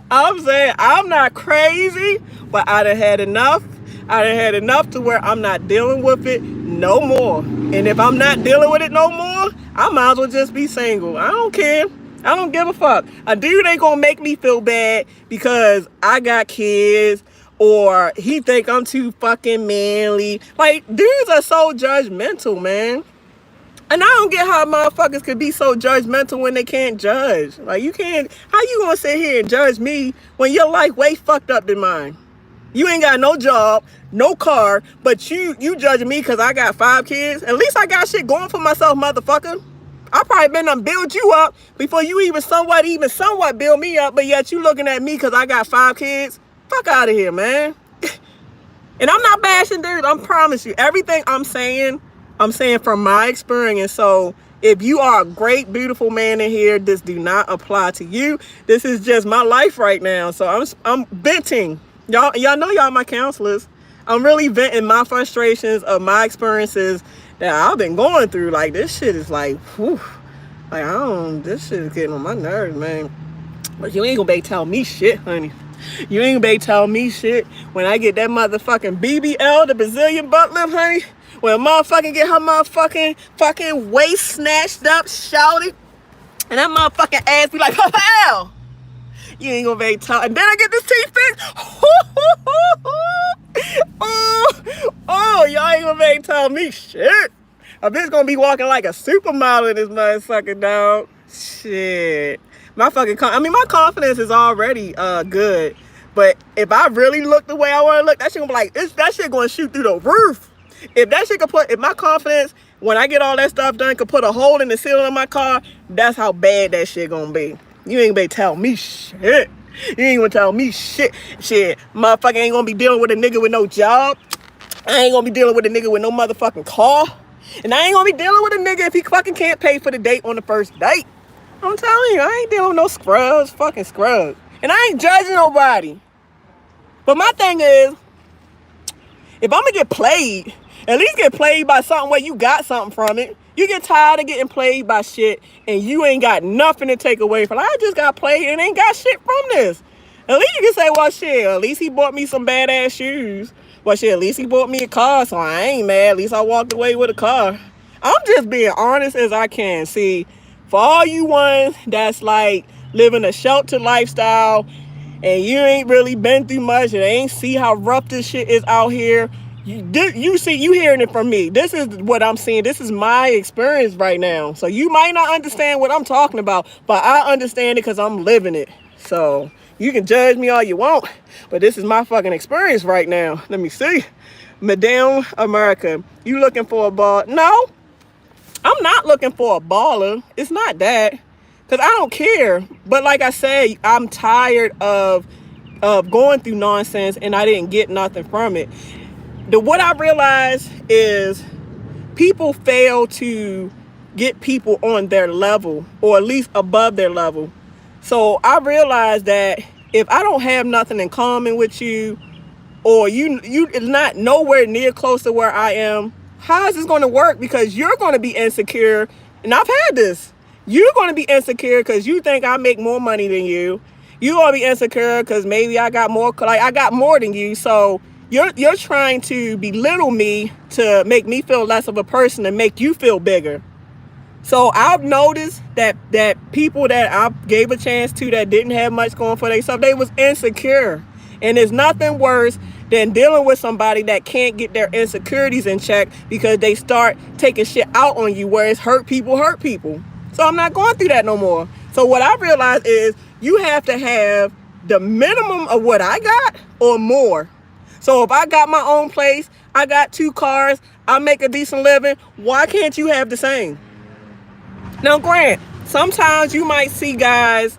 I'm saying I'm not crazy, but I done had enough. I done had enough to where I'm not dealing with it no more. And if I'm not dealing with it no more, I might as well just be single. I don't care. I don't give a fuck. A dude ain't gonna make me feel bad because I got kids or he think I'm too fucking manly. Like, dudes are so judgmental, man. And I don't get how motherfuckers could be so judgmental when they can't judge. Like, you can't, how you gonna sit here and judge me when your life way fucked up than mine? You ain't got no job, no car, but you judging me because I got 5 kids? At least I got shit going for myself, motherfucker. I probably been done build you up before you even somewhat build me up, but yet you looking at me because I got 5 kids? Fuck out of here, man. And I'm not bashing dudes, I promise you. Everything I'm saying from my experience. So if you are a great, beautiful man in here, this do not apply to you. This is just my life right now. So I'm venting. Y'all know y'all my counselors. I'm really venting my frustrations of my experiences that I've been going through. Like, this shit is like, whew. Like, this shit is getting on my nerves, man. But you ain't gonna be telling me shit, honey. You ain't gonna be telling me shit when I get that motherfucking BBL, the Brazilian butt lift, honey. When a motherfucking get her motherfucking fucking waist snatched up, shouted, and that motherfucking ass be like, hell. You ain't gonna be tough. And then I get this teeth fixed. Y'all ain't gonna be telling me shit. A bitch gonna be walking like a supermodel in this motherfucking dog. Shit. My confidence is already good. But if I really look the way I wanna look, that shit gonna be like, that shit gonna shoot through the roof. If that shit if my confidence, when I get all that stuff done, could put a hole in the ceiling of my car, that's how bad that shit gonna be. You ain't gonna tell me shit. You ain't gonna tell me shit. Shit, motherfucker ain't gonna be dealing with a nigga with no job. I ain't gonna be dealing with a nigga with no motherfucking car. And I ain't gonna be dealing with a nigga if he fucking can't pay for the date on the first date. I'm telling you, I ain't dealing with no fucking scrubs. And I ain't judging nobody. But my thing is, if I'm gonna get played, at least get played by something where you got something from it. You get tired of getting played by shit and you ain't got nothing to take away from it. I just got played and ain't got shit from this. At least you can say, well, shit, at least he bought me some badass shoes. Well, shit, at least he bought me a car, so I ain't mad. At least I walked away with a car. I'm just being honest as I can. See, for all you ones that's like living a sheltered lifestyle and you ain't really been through much and ain't see how rough this shit is out here, you hearing it from me. This is what I'm seeing. This is my experience right now. So you might not understand what I'm talking about, but I understand it because I'm living it. So you can judge me all you want, but this is my fucking experience right now. Let me see. Madame America, you looking for a ball? No, I'm not looking for a baller. It's not that, because I don't care. But like I said, I'm tired of going through nonsense and I didn't get nothing from it. What I realized is people fail to get people on their level, or at least above their level. So I realized that if I don't have nothing in common with you, or you is not nowhere near close to where I am, how is this going to work? Because you're going to be insecure, and I've had this. You're going to be insecure because you think I make more money than you. You're going to be insecure because maybe I got more, like I got more than you. So you're trying to belittle me to make me feel less of a person and make you feel bigger. So I've noticed that people that I gave a chance to that didn't have much going for themselves, they was insecure. And there's nothing worse than dealing with somebody that can't get their insecurities in check because they start taking shit out on you, where it's hurt people. So I'm not going through that no more. So what I realized is you have to have the minimum of what I got or more. So if I got my own place, I got 2 cars, I make a decent living, why can't you have the same? Now, Grant, sometimes you might see guys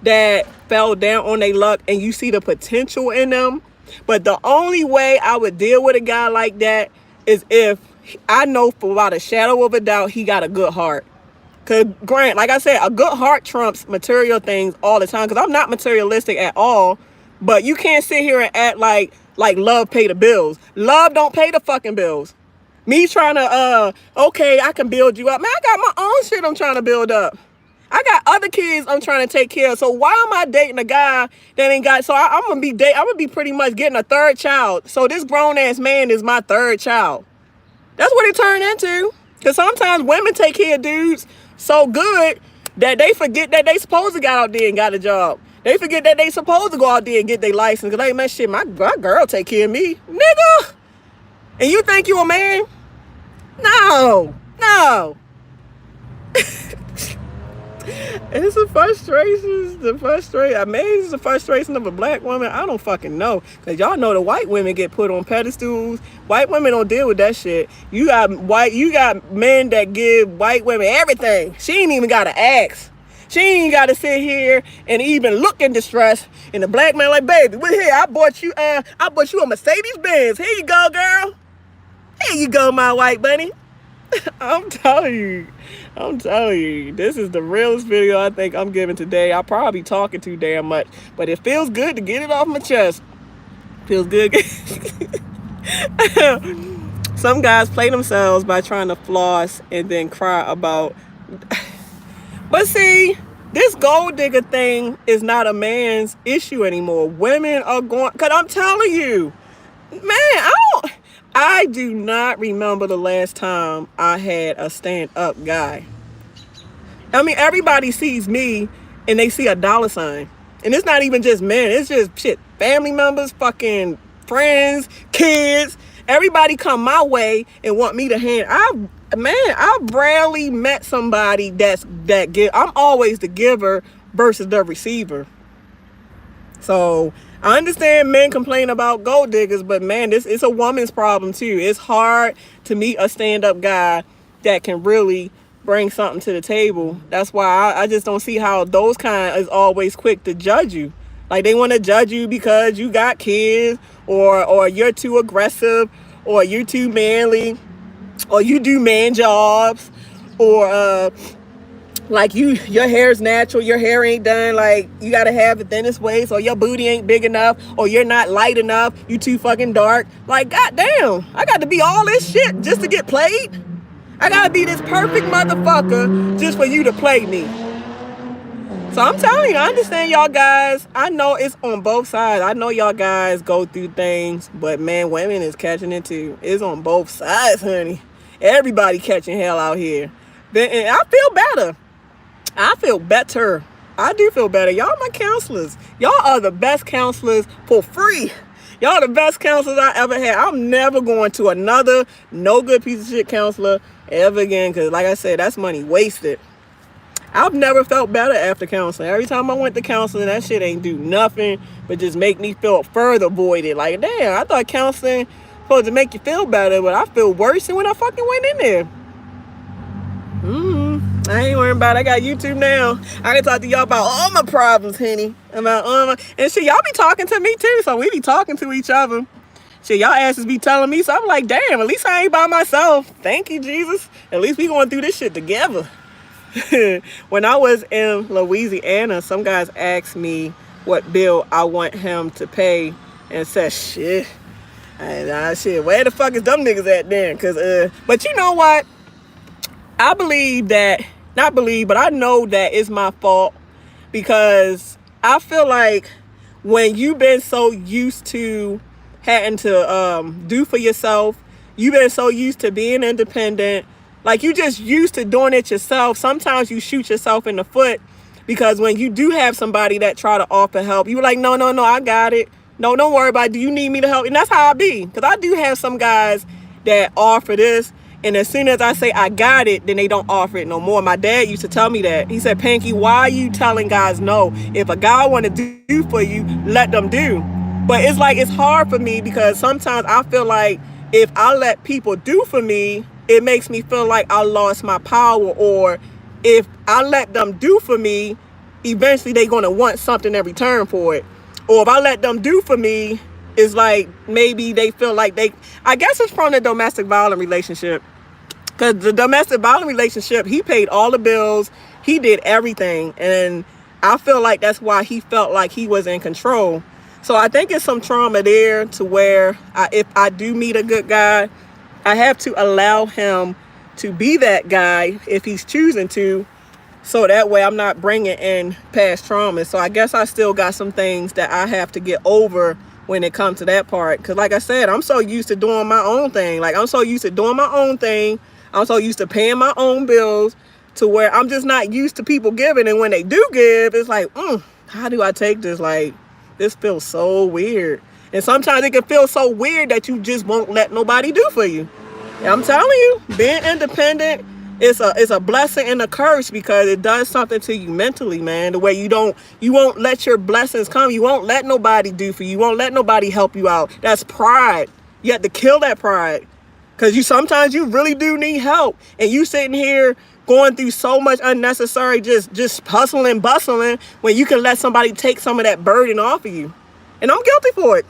that fell down on their luck and you see the potential in them. But the only way I would deal with a guy like that is if I know for without a shadow of a doubt he got a good heart. Because, Grant, like I said, a good heart trumps material things all the time. Because I'm not materialistic at all. But you can't sit here and act like love pay the bills. Love don't pay the fucking bills. Me trying to, okay, I can build you up. Man, I got my own shit I'm trying to build up. I got other kids I'm trying to take care of. So why am I dating a guy that ain't got, so I'm gonna be pretty much getting a 3rd child. So this grown ass man is my 3rd child. That's what it turned into. Because sometimes women take care of dudes so good that they forget that they supposed to get out there and got a job. They forget that they supposed to go out there and get their license. Cause like, man, shit, my girl take care of me. Nigga. And you think you a man? No. It's the frustration of a black woman. I don't fucking know. Because y'all know the white women get put on pedestals. White women don't deal with that shit. You got men that give white women everything. She ain't even got to ask. She ain't got to sit here and even look in distress. And the black man like, baby, we're here. I bought you a Mercedes Benz. Here you go, girl. Here you go, my white bunny. I'm telling you, this is the realest video I think I'm giving today. I probably talking too damn much, but it feels good to get it off my chest. Feels good. Some guys play themselves by trying to floss and then cry about. But see, this gold digger thing is not a man's issue anymore. Women are going, because I'm telling you, man, I do not remember the last time I had a stand-up guy. I mean, everybody sees me and they see a dollar sign. And it's not even just men. It's just shit. Family members, fucking friends, kids. Everybody come my way and want me to hand. I've rarely met somebody that give. I'm always the giver versus the receiver. So I understand men complain about gold diggers, but man, it's a woman's problem too. It's hard to meet a stand-up guy that can really bring something to the table. That's why I just don't see how those kind is always quick to judge you. Like they want to judge you because you got kids, or you're too aggressive, or you're too manly, or you do man jobs, or like your hair's natural, your hair ain't done, like you gotta have the thinnest waist, or your booty ain't big enough, or you're not light enough, you too fucking dark. Like, goddamn, I got to be all this shit just to get played? I gotta be this perfect motherfucker just for you to play me. So I'm telling you, I understand y'all guys. I know it's on both sides. I know y'all guys go through things, but man, women is catching it too. It's on both sides, honey. Everybody catching hell out here. And I feel better. I feel better. I do feel better. Y'all my counselors. Y'all are the best counselors for free. Y'all are the best counselors I ever had. I'm never going to another no good piece of shit counselor ever again, because like I said, that's money wasted. I've never felt better after counseling. Every time I went to counseling, that shit ain't do nothing but just make me feel further voided. Like, damn, I thought counseling supposed to make you feel better, but I feel worse than when I fucking went in there. I ain't worrying about it. I got YouTube now. I can talk to y'all about all my problems, honey. About and shit, y'all be talking to me too, so we be talking to each other. Shit, y'all asses be telling me, so I'm like, damn, at least I ain't by myself. Thank you, Jesus. At least we going through this shit together. When I was in Louisiana, some guys asked me what bill I want him to pay, and said, shit, shit, where the fuck is them niggas at then? But you know what? I believe that, not believe, but I know that it's my fault, because I feel like when you've been so used to having to do for yourself, you've been so used to being independent, like you just used to doing it yourself. Sometimes you shoot yourself in the foot, because when you do have somebody that try to offer help, you're like, no, I got it. No, don't worry about it. Do you need me to help? And that's how I be. Because I do have some guys that offer this, and as soon as I say I got it, then they don't offer it no more. My dad used to tell me that. He said, Panky, why are you telling guys no? If a guy want to do for you, let them do. But it's like, it's hard for me, because sometimes I feel like if I let people do for me, it makes me feel like I lost my power. Or if I let them do for me, eventually they're going to want something in return for it. Or if I let them do for me, it's like maybe they feel like I guess it's from the domestic violence relationship. Because the domestic violence relationship, he paid all the bills. He did everything. And I feel like that's why he felt like he was in control. So I think it's some trauma there, to where if I do meet a good guy, I have to allow him to be that guy if he's choosing to, so that way I'm not bringing in past trauma. So I guess I still got some things that I have to get over when it comes to that part. Because like I said, I'm so used to doing my own thing. I'm so used to doing my own thing. I'm so used to paying my own bills, to where I'm just not used to people giving. And when they do give, it's like, how do I take this? Like, this feels so weird. And sometimes it can feel so weird that you just won't let nobody do for you. And I'm telling you, being independent is a blessing and a curse, because it does something to you mentally, man. The way you won't let your blessings come. You won't let nobody do for you. You won't let nobody help you out. That's pride. You have to kill that pride, because sometimes you really do need help, and you sitting here going through so much unnecessary just hustling and bustling, when you can let somebody take some of that burden off of you. And I'm guilty for it.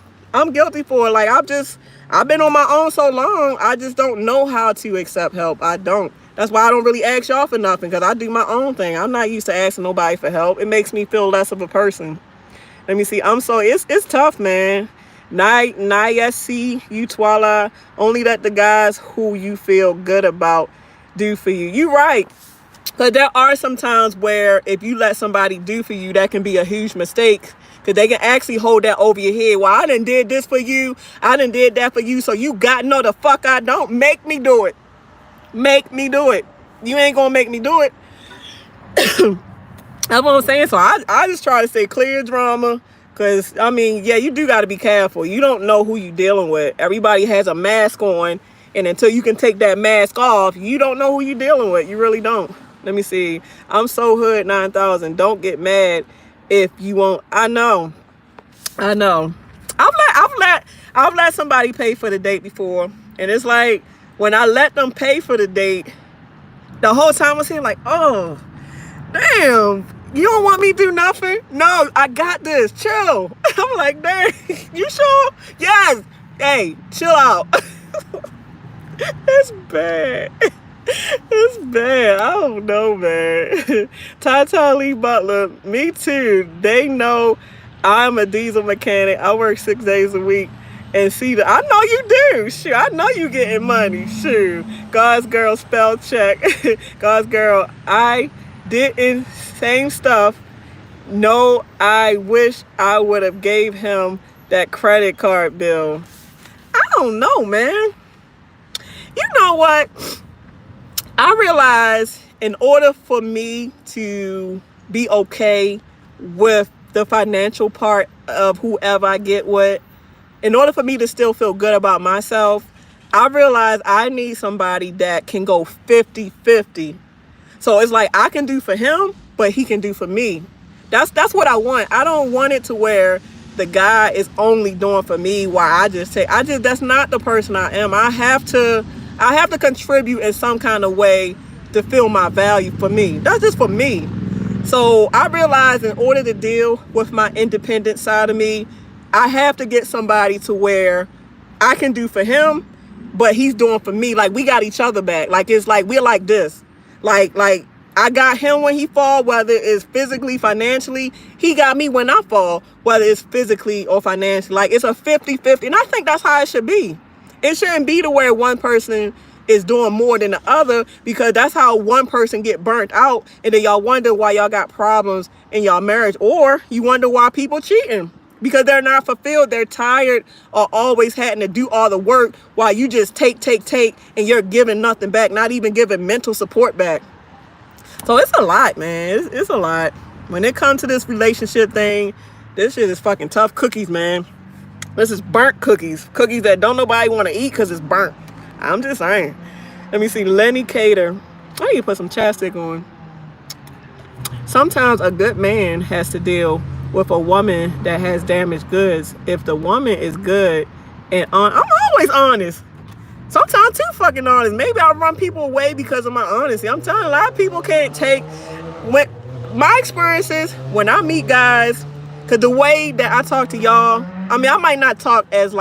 Like, I've been on my own so long, I just don't know how to accept help. I don't. That's why I don't really ask y'all for nothing, because I do my own thing. I'm not used to asking nobody for help. It makes me feel less of a person. Let me see. It's tough, man. You twala. Only let the guys who you feel good about do for you. You right. Because there are some times where if you let somebody do for you, that can be a huge mistake. Because they can actually hold that over your head. Well, I done did this for you. I done did that for you. So you got no, the fuck I don't. Make me do it. Make me do it. You ain't going to make me do it. That's what I'm saying. So I just try to say clear drama. Because, I mean, yeah, you do got to be careful. You don't know who you dealing with. Everybody has a mask on. And until you can take that mask off, you don't know who you dealing with. You really don't. Let me see. I'm so hood 9,000. Don't get mad if you won't. I know. I've let somebody pay for the date before, and it's like when I let them pay for the date, the whole time I'm saying like, oh, damn, you don't want me to do nothing? No, I got this. Chill. I'm like, dang, you sure? Yes. Hey, chill out. It's bad. It's bad. I don't know, man. Tata Lee Butler, me too. They know I'm a diesel mechanic. I work 6 days a week. And see, I know you do. Sure, I know you getting money. Sure. God's girl spell check. God's girl, I didn't same stuff No, I wish I would have gave him that credit card bill. I don't know, man. You know what? I realize in order for me to be okay with the financial part of whoever I get with, in order for me to still feel good about myself, I realize I need somebody that can go 50-50. So it's like I can do for him, but he can do for me. That's what I want. I don't want it to where the guy is only doing for me while that's not the person I am. I have to contribute in some kind of way to feel my value for me. That's just for me. So I realized in order to deal with my independent side of me, I have to get somebody to where I can do for him, but he's doing for me. Like we got each other back. Like it's like we're like this. Like I got him when he fall, whether it's physically, financially. He got me when I fall, whether it's physically or financially. Like it's a 50-50. And I think that's how it should be. It shouldn't be to where one person is doing more than the other, because that's how one person get burnt out. And then y'all wonder why y'all got problems in y'all marriage, or you wonder why people cheating. Because they're not fulfilled. They're tired or always having to do all the work while you just take, and you're giving nothing back, not even giving mental support back. So it's a lot, man. It's a lot. When it comes to this relationship thing, this shit is fucking tough cookies, man. This is burnt cookies. Cookies that don't nobody want to eat because it's burnt. I'm just saying. Let me see. Lenny Cater. I need to put some chapstick on. Sometimes a good man has to deal with a woman that has damaged goods. If the woman is good and I'm always honest. Sometimes too fucking honest. Maybe I run people away because of my honesty. I'm telling you, a lot of people can't take when my experiences when I meet guys, because the way that I talk to y'all, I mean, I might not talk as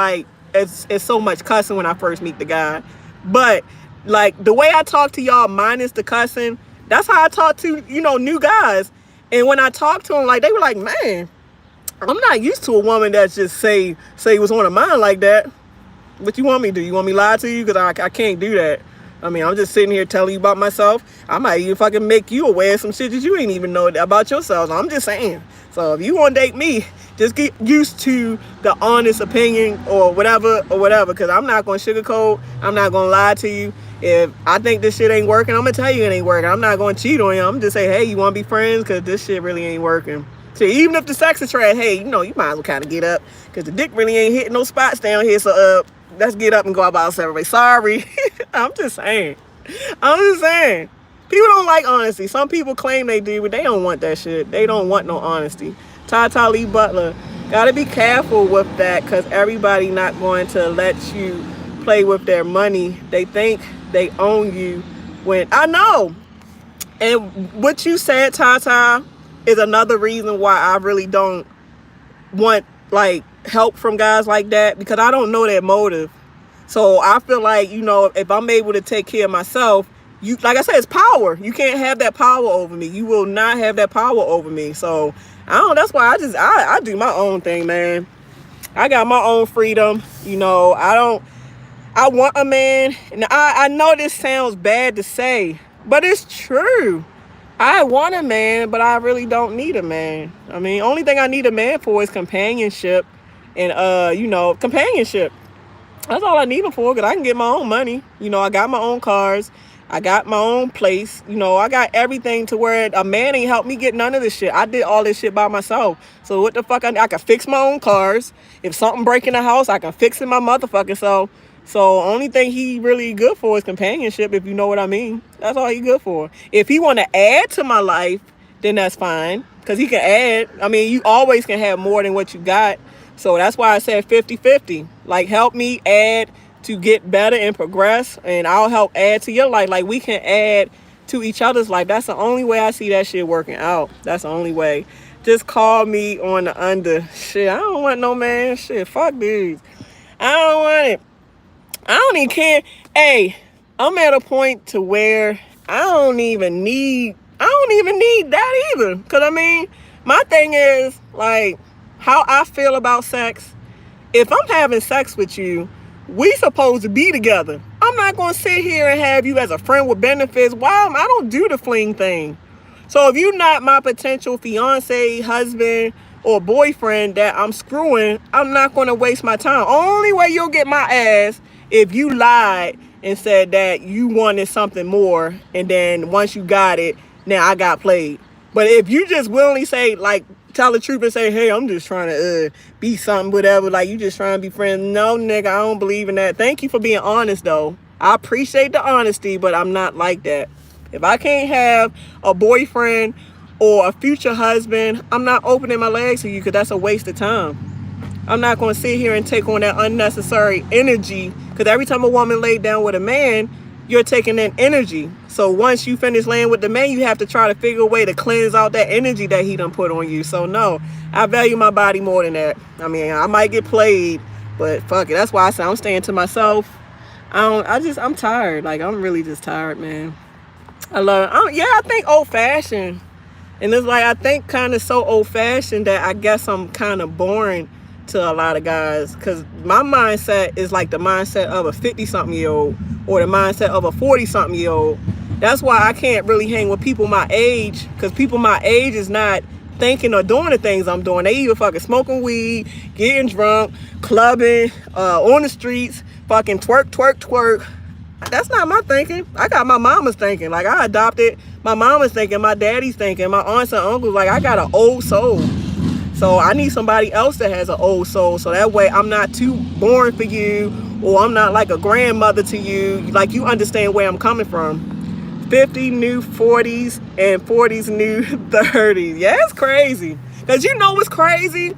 so much cussing when I first meet the guy, but like the way I talk to y'all minus the cussing, that's how I talk to, new guys. And when I talk to them, like they were like, man, I'm not used to a woman that's just say what's on her mind like that. What you want me to do? You want me to lie to you? Because I can't do that. I mean, I'm just sitting here telling you about myself. I might even fucking make you aware of some shit that you ain't even know about yourself. I'm just saying. So if you want to date me, just get used to the honest opinion or whatever. Because I'm not going to sugarcoat. I'm not going to lie to you. If I think this shit ain't working, I'm going to tell you it ain't working. I'm not going to cheat on you. I'm just say, hey, you want to be friends? Because this shit really ain't working. So even if the sex is trash, hey, you might as well kind of get up. Because the dick really ain't hitting no spots down here. So let's get up and go about our separate ways. Sorry. I'm just saying. People don't like honesty. Some people claim they do, but they don't want that shit. They don't want no honesty. Tata Lee Butler. Gotta be careful with that, because everybody not going to let you play with their money. They think they own you when... I know. And what you said, Tata, is another reason why I really don't want, like, help from guys like that, because I don't know their motive. So I feel like, if I'm able to take care of myself, like I said, it's power. You can't have that power over me. You will not have that power over me. So that's why I do my own thing, man. I got my own freedom. I want a man, and I know this sounds bad to say, but it's true. I want a man, but I really don't need a man. I mean, only thing I need a man for is companionship. And, companionship. That's all I need him for, because I can get my own money. I got my own cars. I got my own place. I got everything to where a man ain't helped me get none of this shit. I did all this shit by myself. So what the fuck? I can fix my own cars. If something break in the house, I can fix it my motherfucking self. So only thing he really good for is companionship, if you know what I mean. That's all he good for. If he want to add to my life, then that's fine, because he can add. I mean, you always can have more than what you got. So that's why I said 50-50. Like, help me add to get better and progress, and I'll help add to your life. Like, we can add to each other's life. That's the only way I see that shit working out. That's the only way. Just call me on the under. Shit, I don't want no man. Shit, fuck dudes. I don't want it. I don't even care. Hey, I'm at a point to where I don't even need that either. Because, I mean, my thing is, like, how I feel about sex. If I'm having sex with you, we supposed to be together. I'm not going to sit here and have you as a friend with benefits. Why? I don't do the fling thing. So if you're not my potential fiance, husband, or boyfriend that I'm screwing, I'm not going to waste my time. Only way you'll get my ass if you lied and said that you wanted something more, and then once you got it, now I got played. But if you just willingly say, like, tell the truth and say, hey, I'm just trying to be something, whatever, like you just trying to be friends. No, nigga, I don't believe in that. Thank you for being honest, though. I appreciate the honesty, but I'm not like that. If I can't have a boyfriend or a future husband, I'm not opening my legs to you, because that's a waste of time. I'm not going to sit here and take on that unnecessary energy, because every time a woman laid down with a man, you're taking in energy. So once you finish laying with the man, you have to try to figure a way to cleanse out that energy that he done put on you. So no, I value my body more than that. I mean, I might get played, but fuck it. That's why I say I'm staying to myself. I'm tired. Like, I'm really just tired, man. I think old fashioned. And it's like, I think kind of so old fashioned that I guess I'm kind of boring to a lot of guys, because my mindset is like the mindset of a 50-something-year-old or the mindset of a 40-something-year-old. That's why I can't really hang with people my age, because people my age is not thinking or doing the things I'm doing. They either fucking smoking weed, getting drunk, clubbing, on the streets, fucking twerk. That's not my thinking. I got my mama's thinking. Like, I adopted my mama's thinking, my daddy's thinking, my aunts and uncles. Like, I got an old soul. So I need somebody else that has an old soul, so that way I'm not too boring for you, or I'm not like a grandmother to you. Like, you understand where I'm coming from. 50 new 40s and 40s new 30s. Yeah, it's crazy. Because you know what's crazy?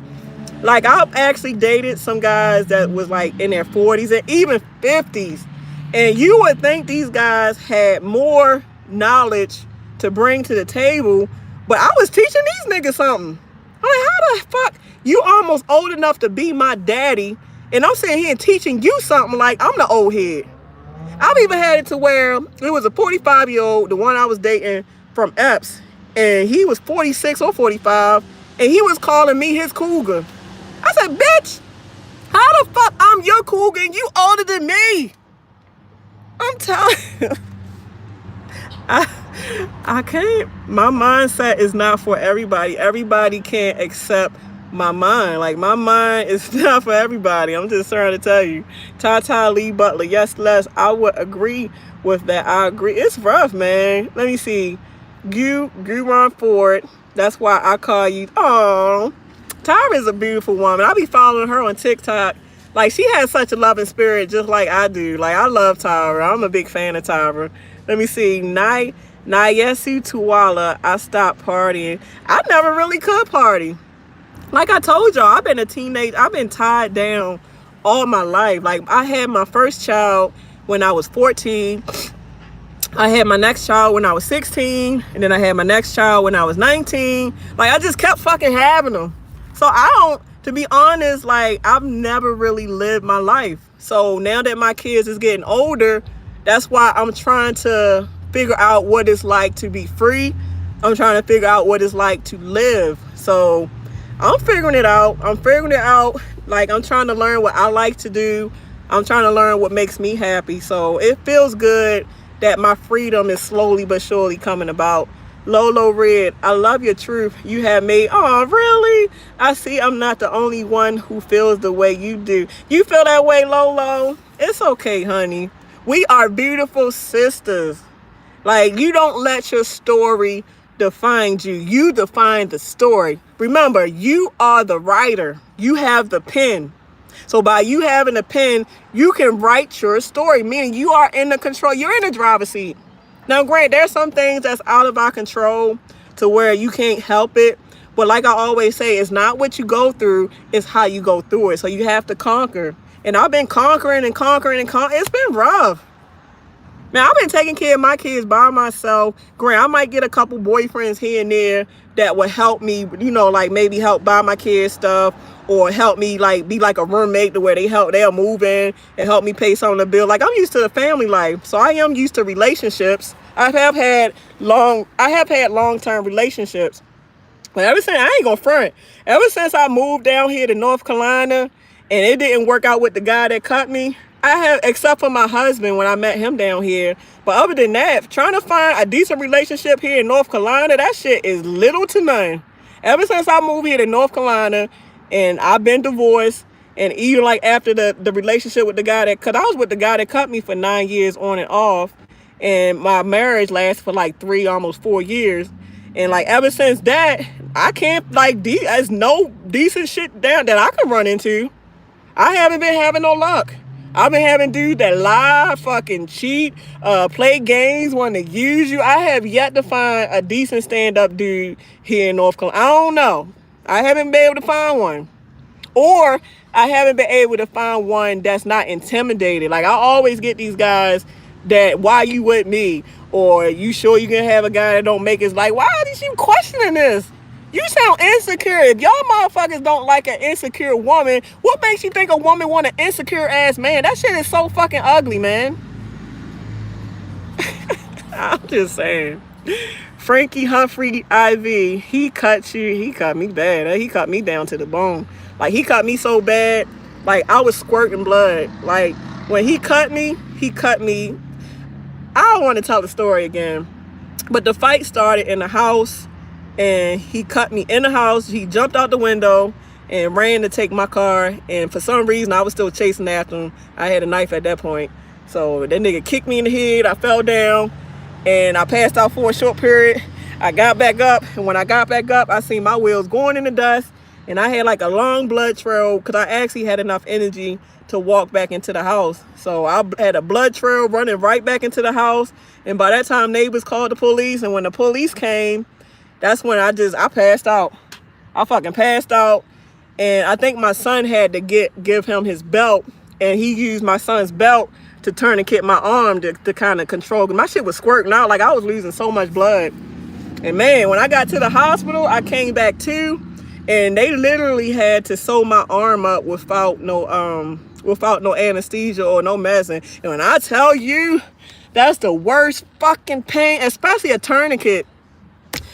Like, I've actually dated some guys that was like in their 40s and even 50s. And you would think these guys had more knowledge to bring to the table, but I was teaching these niggas something. I'm like, how the fuck? You almost old enough to be my daddy, and I'm sitting here and teaching you something like I'm the old head. I've even had it to where it was a 45-year-old, the one I was dating from Epps, and he was 46 or 45, and he was calling me his cougar. I said, bitch, how the fuck I'm your cougar and you older than me? I'm telling you. I can't. My mindset is not for everybody. Everybody can't accept my mind. Like, my mind is not for everybody. I'm just trying to tell you. Tata Lee Butler. Yes, Les, I would agree with that. I agree. It's rough, man. Let me see. Guron Ford. That's why I call you. Oh, Tyra is a beautiful woman. I be following her on TikTok. Like, she has such a loving spirit, just like I do. Like, I love Tyra. I'm a big fan of Tyra. Let me see. Nayesu Tuwala, I stopped partying. I never really could party. Like I told y'all, I've been a teenager. I've been tied down all my life. Like, I had my first child when I was 14. I had my next child when I was 16. And then I had my next child when I was 19. Like, I just kept fucking having them. So to be honest, like, I've never really lived my life. So now that my kids is getting older, that's why I'm trying to figure out what it's like to be free. I'm trying to figure out what it's like to live. So I'm figuring it out. Like, I'm trying to learn what I like to do. I'm trying to learn what makes me happy. So it feels good that my freedom is slowly but surely coming about. Lolo Red, I love your truth you have made. Oh, really? I see I'm not the only one who feels the way you do. You feel that way, Lolo? It's okay, honey. We are beautiful sisters. Like, you don't let your story define you. You define the story. Remember, you are the writer. You have the pen. So by you having a pen, you can write your story, meaning you are in the control. You're in the driver's seat. Now, granted, there's some things that's out of our control to where you can't help it. But like I always say, it's not what you go through, it's how you go through it. So you have to conquer. And I've been conquering. It's been rough. Man, I've been taking care of my kids by myself. Granted, I might get a couple boyfriends here and there that would help me, like maybe help buy my kids stuff, or help me like be like a roommate to where they'll move in and help me pay some of the bill. Like, I'm used to the family life, so I am used to relationships. I have had long-term relationships, but I ain't gonna front. Ever since I moved down here to North Carolina and it didn't work out with the guy that cut me, I have, except for my husband when I met him down here. But other than that, trying to find a decent relationship here in North Carolina, that shit is little to none. Ever since I moved here to North Carolina, and I've been divorced, and even like after the relationship with the guy that, cause I was with the guy that cut me for 9 years on and off, and my marriage lasted for like 3, almost 4 years. And like ever since that, I can't like, there's no decent shit down that I could run into. I haven't been having no luck. I've been having dudes that lie, fucking cheat, play games, want to use you. I have yet to find a decent stand-up dude here in North Carolina. I don't know. I haven't been able to find one. Or I haven't been able to find one that's not intimidated. Like, I always get these guys that, why you with me? Or, you sure you can have a guy that don't make it? Like, why are you questioning this? You sound insecure. If y'all motherfuckers don't like an insecure woman, what makes you think a woman want an insecure ass man? That shit is so fucking ugly, man. I'm just saying. Frankie Humphrey IV, he cut you. He cut me bad. He cut me down to the bone. Like, he cut me so bad, like, I was squirting blood. Like, when he cut me, I don't want to tell the story again. But the fight started in the house. And he cut me in the house. He jumped out the window and ran to take my car. And for some reason, I was still chasing after him. I had a knife at that point. So that nigga kicked me in the head. I fell down. And I passed out for a short period. I got back up. And when I got back up, I seen my wheels going in the dust. And I had like a long blood trail because I actually had enough energy to walk back into the house. So I had a blood trail running right back into the house. And by that time, neighbors called the police. And when the police came, that's when I passed out. I fucking passed out. And I think my son had to give him his belt. And he used my son's belt to tourniquet my arm to kind of control. My shit was squirting out. Like, I was losing so much blood. And man, when I got to the hospital, I came back too. And they literally had to sew my arm up without no anesthesia or no medicine. And when I tell you, that's the worst fucking pain, especially a tourniquet.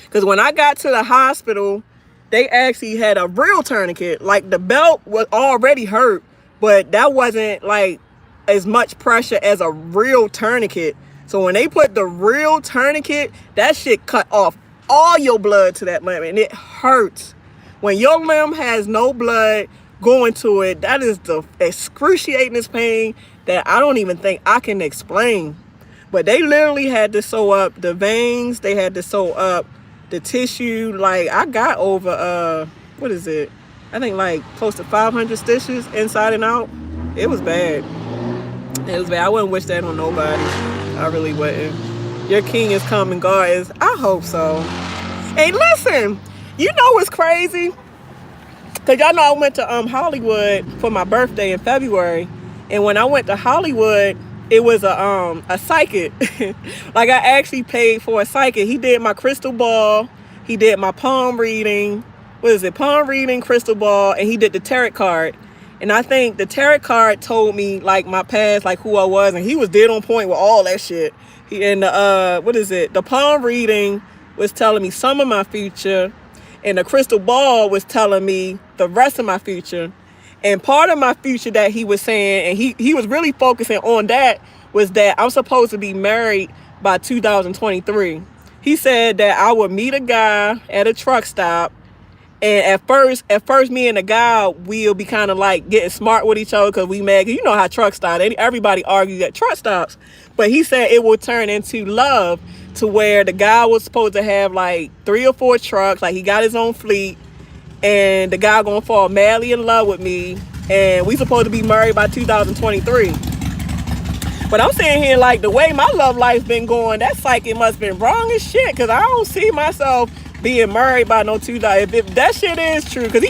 Because when I got to the hospital, they actually had a real tourniquet. Like, the belt was already hurt, but that wasn't like as much pressure as a real tourniquet. So when they put the real tourniquet, that shit cut off all your blood to that limb, and it hurts. When your limb has no blood going to it, that is the excruciating pain that I don't even think I can explain. But they literally had to sew up the veins. They had to sew up the tissue. Like, I got over, what is it? I think like close to 500 stitches inside and out. It was bad. It was bad. I wouldn't wish that on nobody. I really wouldn't. Your king is coming, God is. I hope so. Hey, listen, you know what's crazy? Because y'all know I went to Hollywood for my birthday in February. And when I went to Hollywood, it was a psychic. Like, I actually paid for a psychic. He did my crystal ball. He did my palm reading. What is it? Palm reading, crystal ball, and he did the tarot card. And I think the tarot card told me, like, my past, like, who I was. And he was dead on point with all that shit. And the palm reading was telling me some of my future. And the crystal ball was telling me the rest of my future. And part of my future that he was saying, and he was really focusing on that, was that I'm supposed to be married by 2023. He said that I would meet a guy at a truck stop. And at first, me and the guy, we'll be kind of like getting smart with each other because we mad. You know how truck stops. Everybody argues at truck stops. But he said it will turn into love, to where the guy was supposed to have like 3 or 4 trucks. Like, he got his own fleet. And the guy gonna fall madly in love with me. And we supposed to be married by 2023. But I'm saying here, like, the way my love life's been going, that psychic must have been wrong as shit. Because I don't see myself being married by no 2000. If that shit is true, because he